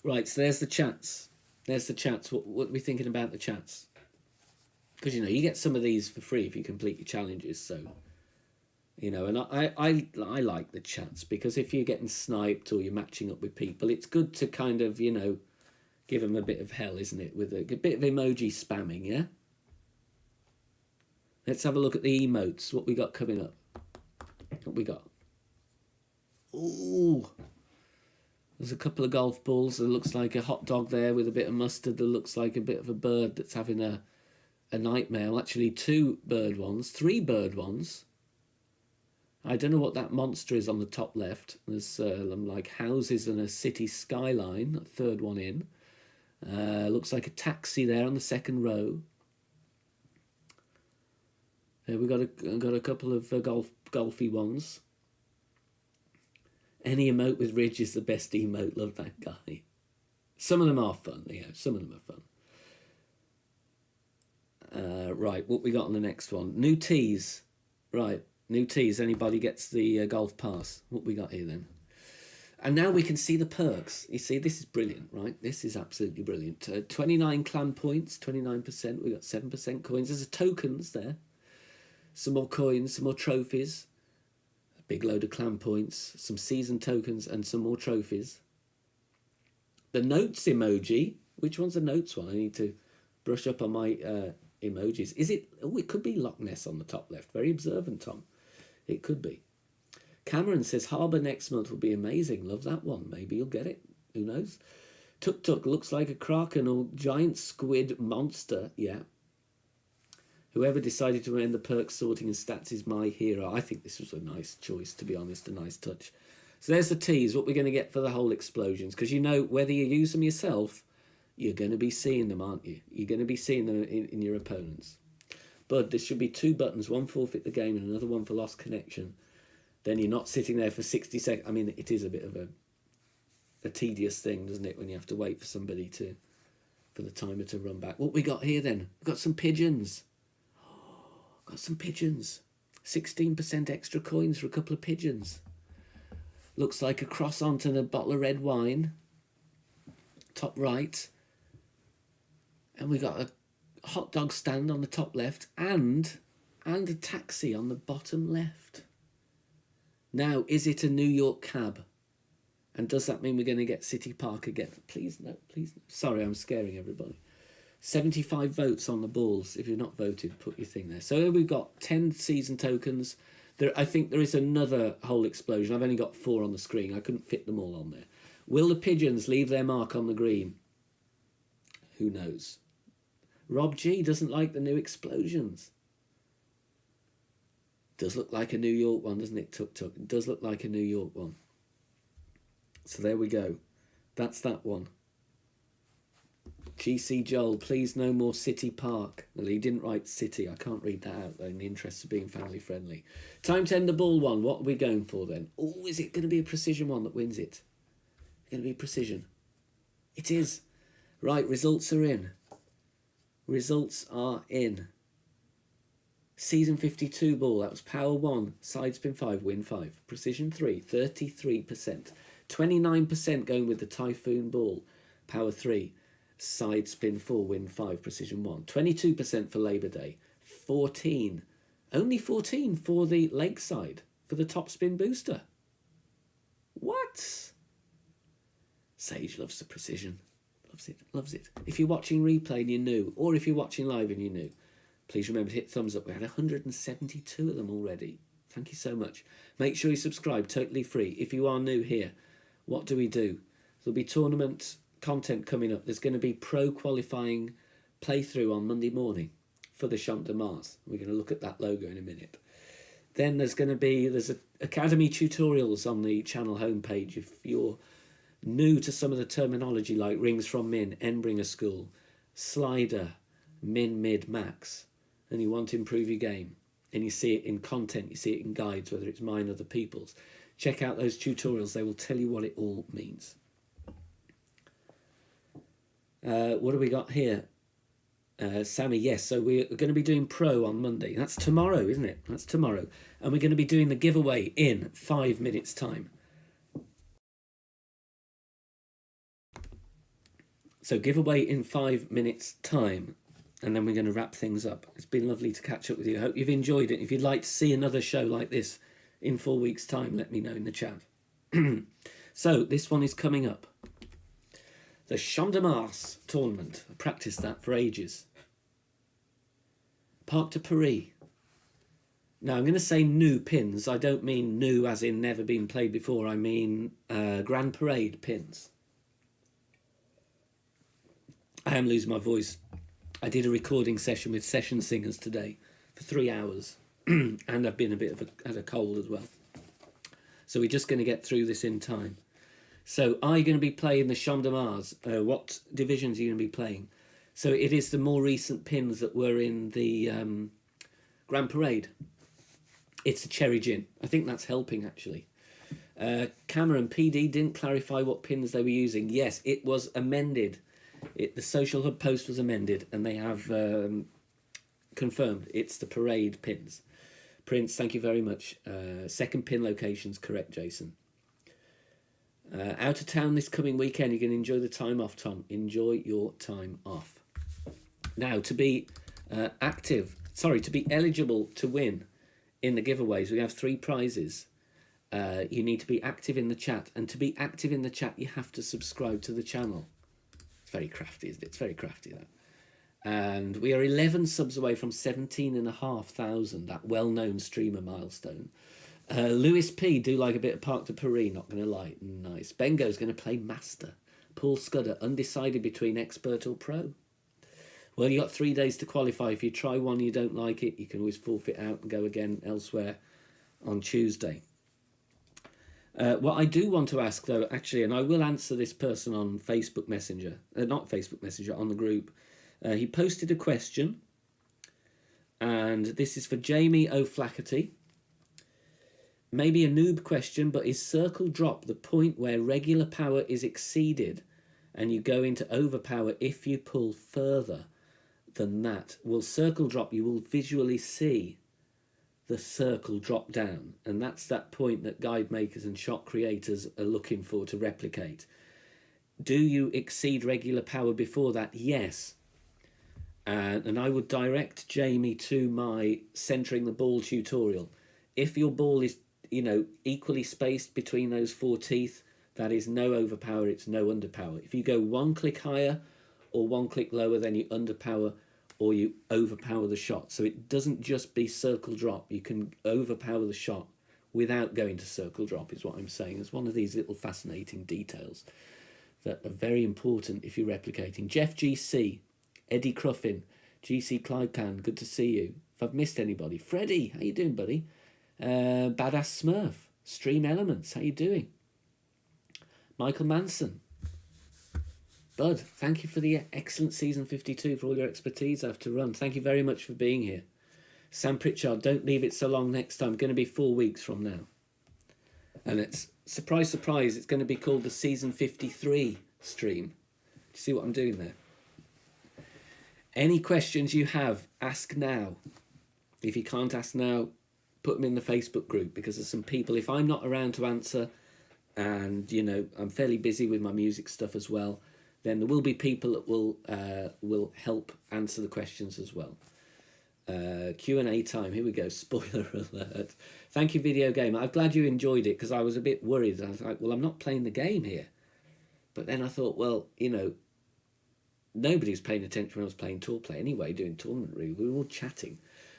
A: Right, so there's the chats. There's the chats. What are we thinking about the chats? Because, you know, you get some of these for free if you complete your challenges, so... You know, and I like the chats, because if you're getting sniped or you're matching up with people, it's good to kind of, you know, give them a bit of hell, isn't it? With a bit of emoji spamming, yeah? Let's have a look at the emotes. What we got coming up? What we got? Ooh. There's a couple of golf balls. There looks like a hot dog there with a bit of mustard. There looks like a bit of a bird that's having a nightmare. Well, actually, 2 bird ones. 3 bird ones. I don't know what that monster is on the top left. There's like houses and a city skyline. That 3rd one in. Looks like a taxi there on the 2nd row. We've got a couple of golfy ones. Any emote with Ridge is the best emote. Love that guy. Some of them are fun. Yeah, some of them are fun. Right, what we got on the next one? New teas. Right, new teas. Anybody gets the golf pass? What we got here then? And now we can see the perks. You see, this is brilliant, right? This is absolutely brilliant. 29 clan points, 29%. We got 7% coins. There's tokens there. Some more coins, some more trophies. A big load of clan points, some season tokens, and some more trophies. The notes emoji. Which one's the notes one? I need to brush up on my emojis. Is it? Oh, it could be Loch Ness on the top left. Very observant, Tom. It could be. Cameron says Harbour next month will be amazing. Love that one. Maybe you'll get it. Who knows? Tuk Tuk looks like a kraken or giant squid monster. Yeah. Whoever decided to end the perk sorting and stats is my hero. I think this was a nice choice, to be honest. A nice touch. So there's the teas. What we're going to get for the whole explosions. Because you know, whether you use them yourself, you're going to be seeing them, aren't you? You're going to be seeing them in your opponents. But there should be 2 buttons. One forfeit the game and another one for lost connection. Then you're not sitting there for 60 seconds. I mean, it is a bit of a tedious thing, doesn't it, when you have to wait for somebody for the timer to run back. What we got here then? We've got some pigeons. Got some pigeons. 16% extra coins for a couple of pigeons. Looks like a croissant and a bottle of red wine. Top right. And we got a hot dog stand on the top left and a taxi on the bottom left. Now, is it a New York cab? And does that mean we're going to get City Park again? Please no, please no. Sorry, I'm scaring everybody. 75 votes on the balls. If you're not voted, put your thing there. So we've got 10 season tokens. I think there is another whole explosion. I've only got 4 on the screen. I couldn't fit them all on there. Will the pigeons leave their mark on the green? Who knows? Rob G doesn't like the new explosions. Does look like a New York one, doesn't it? Tuk Tuk. It does look like a New York one. So there we go. That's that one. GC Joel, please no more City Park. Well, he didn't write City. I can't read that out, though, in the interest of being family friendly. Time to end the ball one. What are we going for then? Oh, is it going to be a precision one that wins it? It's going to be precision. It is. Right, results are in. Results are in. Season 52 ball. That was power 1, side spin 5, win 5. Precision 3, 33%. 29% going with the Typhoon ball. Power 3. Side spin 4, win 5, precision 1. 22% for Labour Day. 14. Only 14 for the Lakeside, for the top spin booster. What? Sage loves the precision. Loves it, loves it. If you're watching replay and you're new, or if you're watching live and you're new, please remember to hit thumbs up. We had 172 of them already. Thank you so much. Make sure you subscribe, totally free. If you are new here, what do? There'll be tournament content coming up. There's going to be pro qualifying playthrough on Monday morning for the Champ de Mars. We're going to look at that logo in a minute. Then there's academy tutorials on the channel homepage. If you're new to some of the terminology like rings from min, Endbringer school, slider, min, mid, max, and you want to improve your game, and you see it in content, you see it in guides, whether it's mine or other people's, check out those tutorials. They will tell you what it all means. What do we got here? Sammy, yes, so we're going to be doing pro on Monday. That's tomorrow, isn't it? That's tomorrow. And we're going to be doing the giveaway in 5 minutes' time. So giveaway in 5 minutes' time. And then we're going to wrap things up. It's been lovely to catch up with you. I hope you've enjoyed it. If you'd like to see another show like this in 4 weeks' time, let me know in the chat. So this one is coming up. The Champ de Mars tournament. I practiced that for ages. Parc de Paris. Now, I'm going to say new pins. I don't mean new as in never been played before. I mean Grand Parade pins. I am losing my voice. I did a recording session with session singers today for 3 hours. And I've been had a cold as well. So we're just going to get through this in time. So are you going to be playing the Champ de Mars? What divisions are you going to be playing? So it is the more recent pins that were in the Grand Parade. It's the Cherry Gin. I think that's helping, actually. Cameron, PD didn't clarify what pins they were using. Yes, it was amended. The Social Hub post was amended, and they have confirmed it's the Parade pins. Prince, thank you very much. Second pin location's correct, Jason. Out of town this coming weekend. You're going to enjoy the time off, Tom. Enjoy your time off. Now, to be to be eligible to win in the giveaways, we have 3 prizes. You need to be active in the chat. And to be active in the chat, you have to subscribe to the channel. It's very crafty, isn't it? It's very crafty, that. And we are 11 subs away from 17,500, that well-known streamer milestone. Lewis P, do like a bit of Parc de Paris, not going to lie. Nice. Bengo's going to play Master. Paul Scudder, undecided between Expert or Pro. Well, you got 3 days to qualify. If you try one, you don't like it, you can always forfeit out and go again elsewhere on Tuesday. What I do want to ask, though, actually, and I will answer this person on Facebook Messenger, not Facebook Messenger, on the group. He posted a question, and this is for Jamie O'Flaherty. Maybe a noob question, but is circle drop the point where regular power is exceeded and you go into overpower if you pull further than that? Will circle drop, you will visually see the circle drop down, and that's that point that guide makers and shot creators are looking for to replicate. Do you exceed regular power before that? Yes. And I would direct Jamie to my centering the ball tutorial. If your ball is, equally spaced between those 4 teeth, that is no overpower, it's no underpower. If you go 1 click higher or 1 click lower, then you underpower or you overpower the shot. So it doesn't just be circle drop. You can overpower the shot without going to circle drop, is what I'm saying. It's one of these little fascinating details that are very important if you're replicating. Jeff GC, Eddie Cruffin, GC Clydepan, good to see you. If I've missed anybody, Freddie, how you doing, buddy? Badass Smurf, Stream Elements, how you doing? Michael Manson, Bud, thank you for the excellent season 52, for all your expertise I have to run. Thank you very much for being here. Sam Pritchard, don't leave it so long next time. Going to be 4 weeks from now. And it's, surprise, surprise, it's going to be called the season 53 stream. Do you see what I'm doing there? Any questions you have, ask now. If you can't ask now, put them in the Facebook group, because there's some people, if I'm not around to answer, and I'm fairly busy with my music stuff as well, then there will be people that will help answer the questions as well. Q&A time, here we go, spoiler alert. Thank you, Video Gamer. I'm glad you enjoyed it, because I was a bit worried. I was like, well, I'm not playing the game here. But then I thought, well, you know, nobody was paying attention when I was playing tour play anyway, doing tournament review. We were all chatting.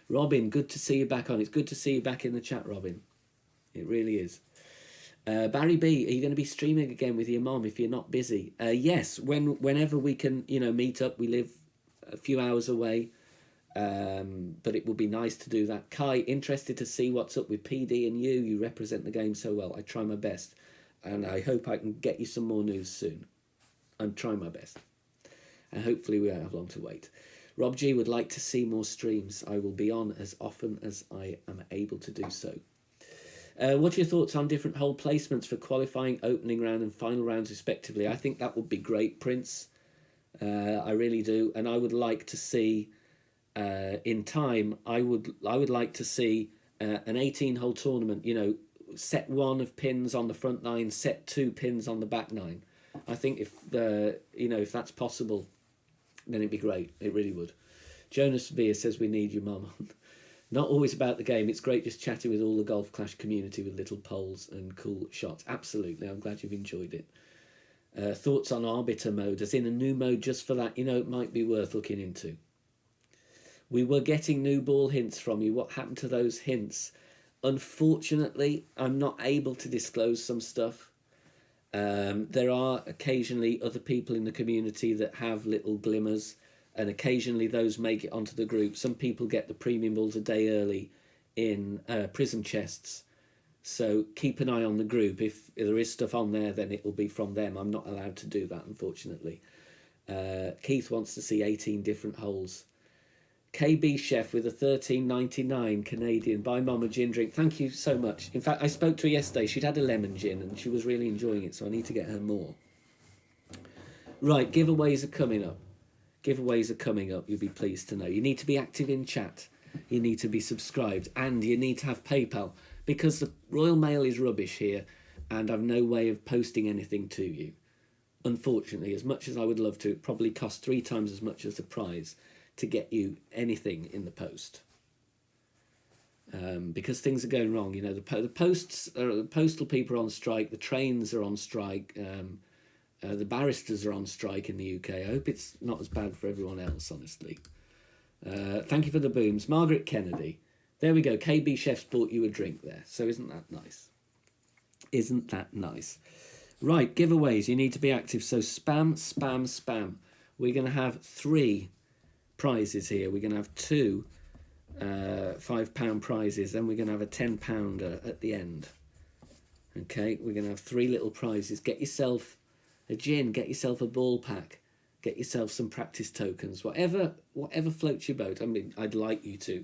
A: Robin, good to see you back on. It's good to see you back in the chat, Robin. It really is. Barry B, are you going to be streaming again with your mom if you're not busy? Yes, whenever we can, you know, meet up. We live a few hours away, but it would be nice to do that. Kai, interested to see what's up with PD and you. You represent the game so well. I try my best, and I hope I can get you some more news soon. I'm trying my best, and hopefully we won't have long to wait. Rob G would like to see more streams. I will be on as often as I am able to do so. What are your thoughts on different hole placements for qualifying, opening round and final rounds respectively? I think that would be great, Prince. I really do. And I would like to see, in time, I would like to see an 18-hole tournament, you know, set 1 of pins on the front 9, set 2 pins on the back 9. I think if, you know, if that's possible, then it'd be great. It really would. Jonas Veer says we need you, Mum. Not always about the game. It's great just chatting with all the Golf Clash community with little polls and cool shots. Absolutely. I'm glad you've enjoyed it. Thoughts on Arbiter mode, as in a new mode just for that? You know, it might be worth looking into. We were getting new ball hints from you. What happened to those hints? Unfortunately, I'm not able to disclose some stuff. There are occasionally other people in the community that have little glimmers, and occasionally those make it onto the group. Some people get the premium balls a day early in prism chests, so keep an eye on the group. If there is stuff on there, then it will be from them. I'm not allowed to do that, unfortunately. Keith wants to see 18 different holes. KB Chef with a $13.99 Canadian. Buy Mum a gin drink. Thank you so much. In fact, I spoke to her yesterday. She'd had a lemon gin and she was really enjoying it, so I need to get her more. Right, giveaways are coming up. Giveaways are coming up, you'll be pleased to know. You need to be active in chat. You need to be subscribed. And you need to have PayPal, because the Royal Mail is rubbish here and I've no way of posting anything to you. Unfortunately, as much as I would love to, it probably costs 3 times as much as the prize to get you anything in the post, because things are going wrong. You know, the postal people are on strike, the trains are on strike, the barristers are on strike in the UK. I hope it's not as bad for everyone else, honestly. Thank you for the booms. Margaret Kennedy, there we go. KB Chef's bought you a drink there, so isn't that nice? Isn't that nice? Right, giveaways, you need to be active, so spam, spam, spam. We're going to have 3 prizes here. We're going to have 2 £5 prizes, then we're going to have a £10 at the end. Okay, we're going to have 3 little prizes. Get yourself a gin, get yourself a ball pack, get yourself some practice tokens, whatever floats your boat. I mean, I'd like you to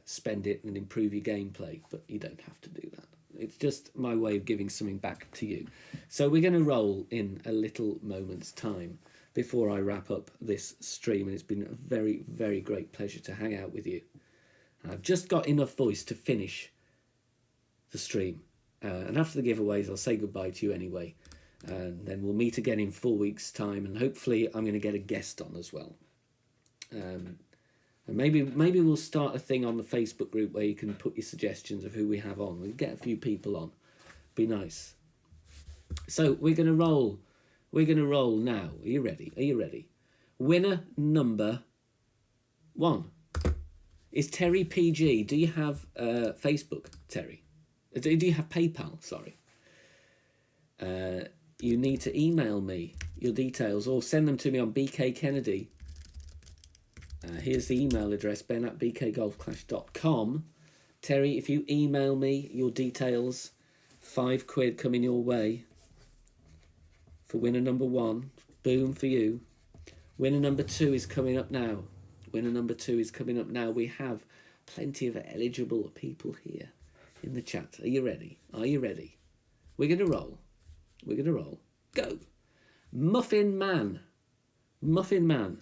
A: spend it and improve your gameplay, but you don't have to do that. It's just my way of giving something back to you. So we're going to roll in a little moment's time before I wrap up this stream, and it's been a very, very great pleasure to hang out with you. I've just got enough voice to finish the stream, and after the giveaways I'll say goodbye to you anyway, and then we'll meet again in 4 weeks time, and hopefully I'm going to get a guest on as well. And maybe we'll start a thing on the Facebook group where you can put your suggestions of who we have on. We'll get a few people on. Be nice. So we're going to roll. We're going to roll now. Are you ready? Are you ready? Winner number 1 is Terry PG. Do you have Facebook, Terry? Do you have PayPal? Sorry. You need to email me your details or send them to me on BK Kennedy. Here's the email address, ben@bkgolfclash.com. Terry, if you email me your details, £5 coming your way for winner number 1. Boom for you. Winner number 2 is coming up now. Winner number 2 is coming up now. We have plenty of eligible people here in the chat. Are you ready? Are you ready? We're going to roll. We're going to roll. Go. Muffin Man. Muffin Man,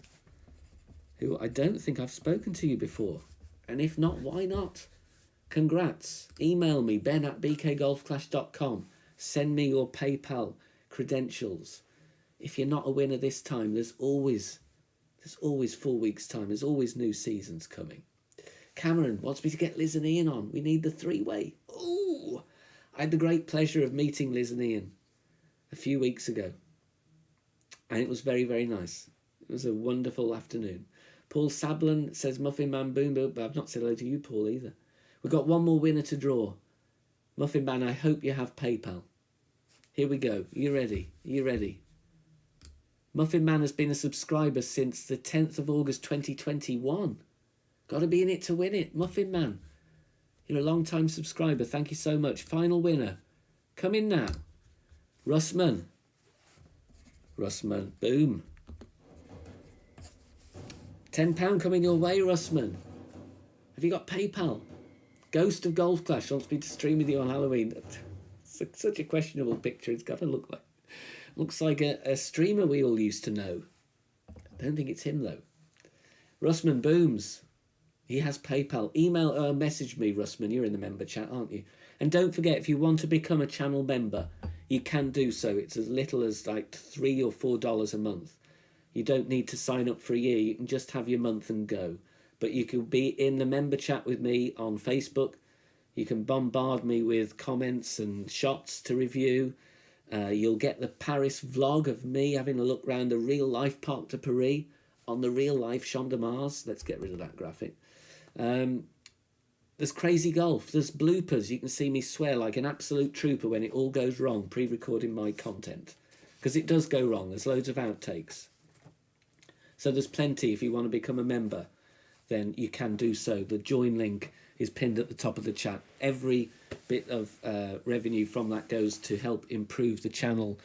A: who I don't think I've spoken to you before. And if not, why not? Congrats. Email me, ben@bkgolfclash.com. Send me your PayPal credentials. If you're not a winner this time, there's always 4 weeks time. There's always new seasons coming. Cameron wants me to get Liz and Ian on. We need the 3-way. Ooh, I had the great pleasure of meeting Liz and Ian a few weeks ago. And it was very, very nice. It was a wonderful afternoon. Paul Sablin says, Muffin Man, boom, boom. But I've not said hello to you, Paul, either. We've got one more winner to draw. Muffin Man, I hope you have PayPal. Here we go. Are you ready? Are you ready? Muffin Man has been a subscriber since the 10th of August 2021. Got to be in it to win it. Muffin Man, you're a long-time subscriber. Thank you so much. Final winner. Come in now. Russman. Russman, boom. £10 coming your way, Russman. Have you got PayPal? Ghost of Golf Clash wants me to stream with you on Halloween. It's such a questionable picture. It's got to look like... Looks like a streamer we all used to know. I don't think it's him, though. Russman Booms. He has PayPal. Email or message me, Russman. You're in the member chat, aren't you? And don't forget, if you want to become a channel member, you can do so. It's as little as like $3 or $4 a month. You don't need to sign up for a year. You can just have your month and go. But you can be in the member chat with me on Facebook. You can bombard me with comments and shots to review. You'll get the Paris vlog of me having a look around the real-life Parc de Paris on the real-life Champ de Mars. Let's get rid of that graphic. There's crazy golf. There's bloopers. You can see me swear like an absolute trooper when it all goes wrong, pre-recording my content. Because it does go wrong. There's loads of outtakes. So there's plenty. If you want to become a member, then you can do so. The join link is pinned at the top of the chat. Every bit of revenue from that goes to help improve the channel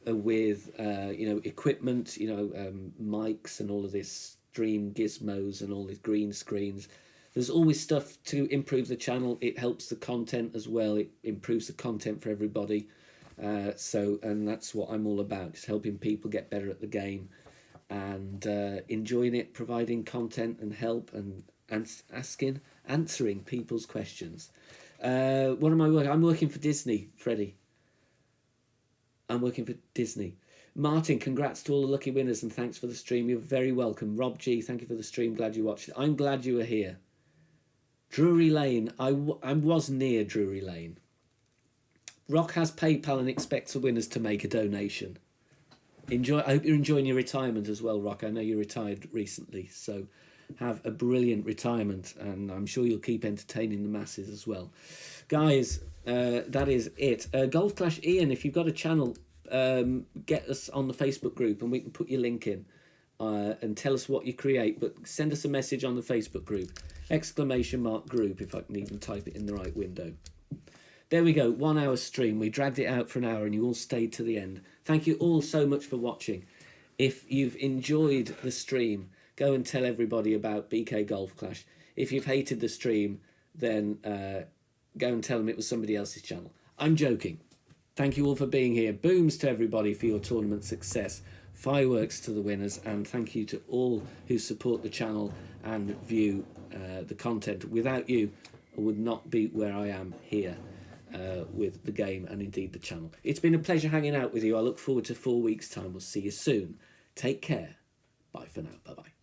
A: with equipment, mics and all of this stream gizmos and all these green screens. There's always stuff to improve the channel. It helps the content as well. It improves the content for everybody. And that's what I'm all about, is helping people get better at the game and enjoying it, providing content and help and answering people's questions. What am I working? I'm working for Disney, Freddie. I'm working for Disney. Martin, congrats to all the lucky winners and thanks for the stream. You're very welcome. Rob G, thank you for the stream. Glad you watched it. I'm glad you were here. Drury Lane. I was near Drury Lane. Rock has PayPal and expects the winners to make a donation. I hope you're enjoying your retirement as well, Rock. I know you retired recently, so have a brilliant retirement, and I'm sure you'll keep entertaining the masses as well. Guys, that is it. Golf Clash Ian, if you've got a channel, get us on the Facebook group and we can put your link in and tell us what you create, but send us a message on the Facebook group, !group, if I can even type it in the right window. There we go, 1 hour stream. We dragged it out for an hour and you all stayed to the end. Thank you all so much for watching. If you've enjoyed the stream, go and tell everybody about BK Golf Clash. If you've hated the stream, then go and tell them it was somebody else's channel. I'm joking. Thank you all for being here. Booms to everybody for your tournament success. Fireworks to the winners. And thank you to all who support the channel and view the content. Without you, I would not be where I am here with the game and indeed the channel. It's been a pleasure hanging out with you. I look forward to 4 weeks' time. We'll see you soon. Take care. Bye for now. Bye-bye.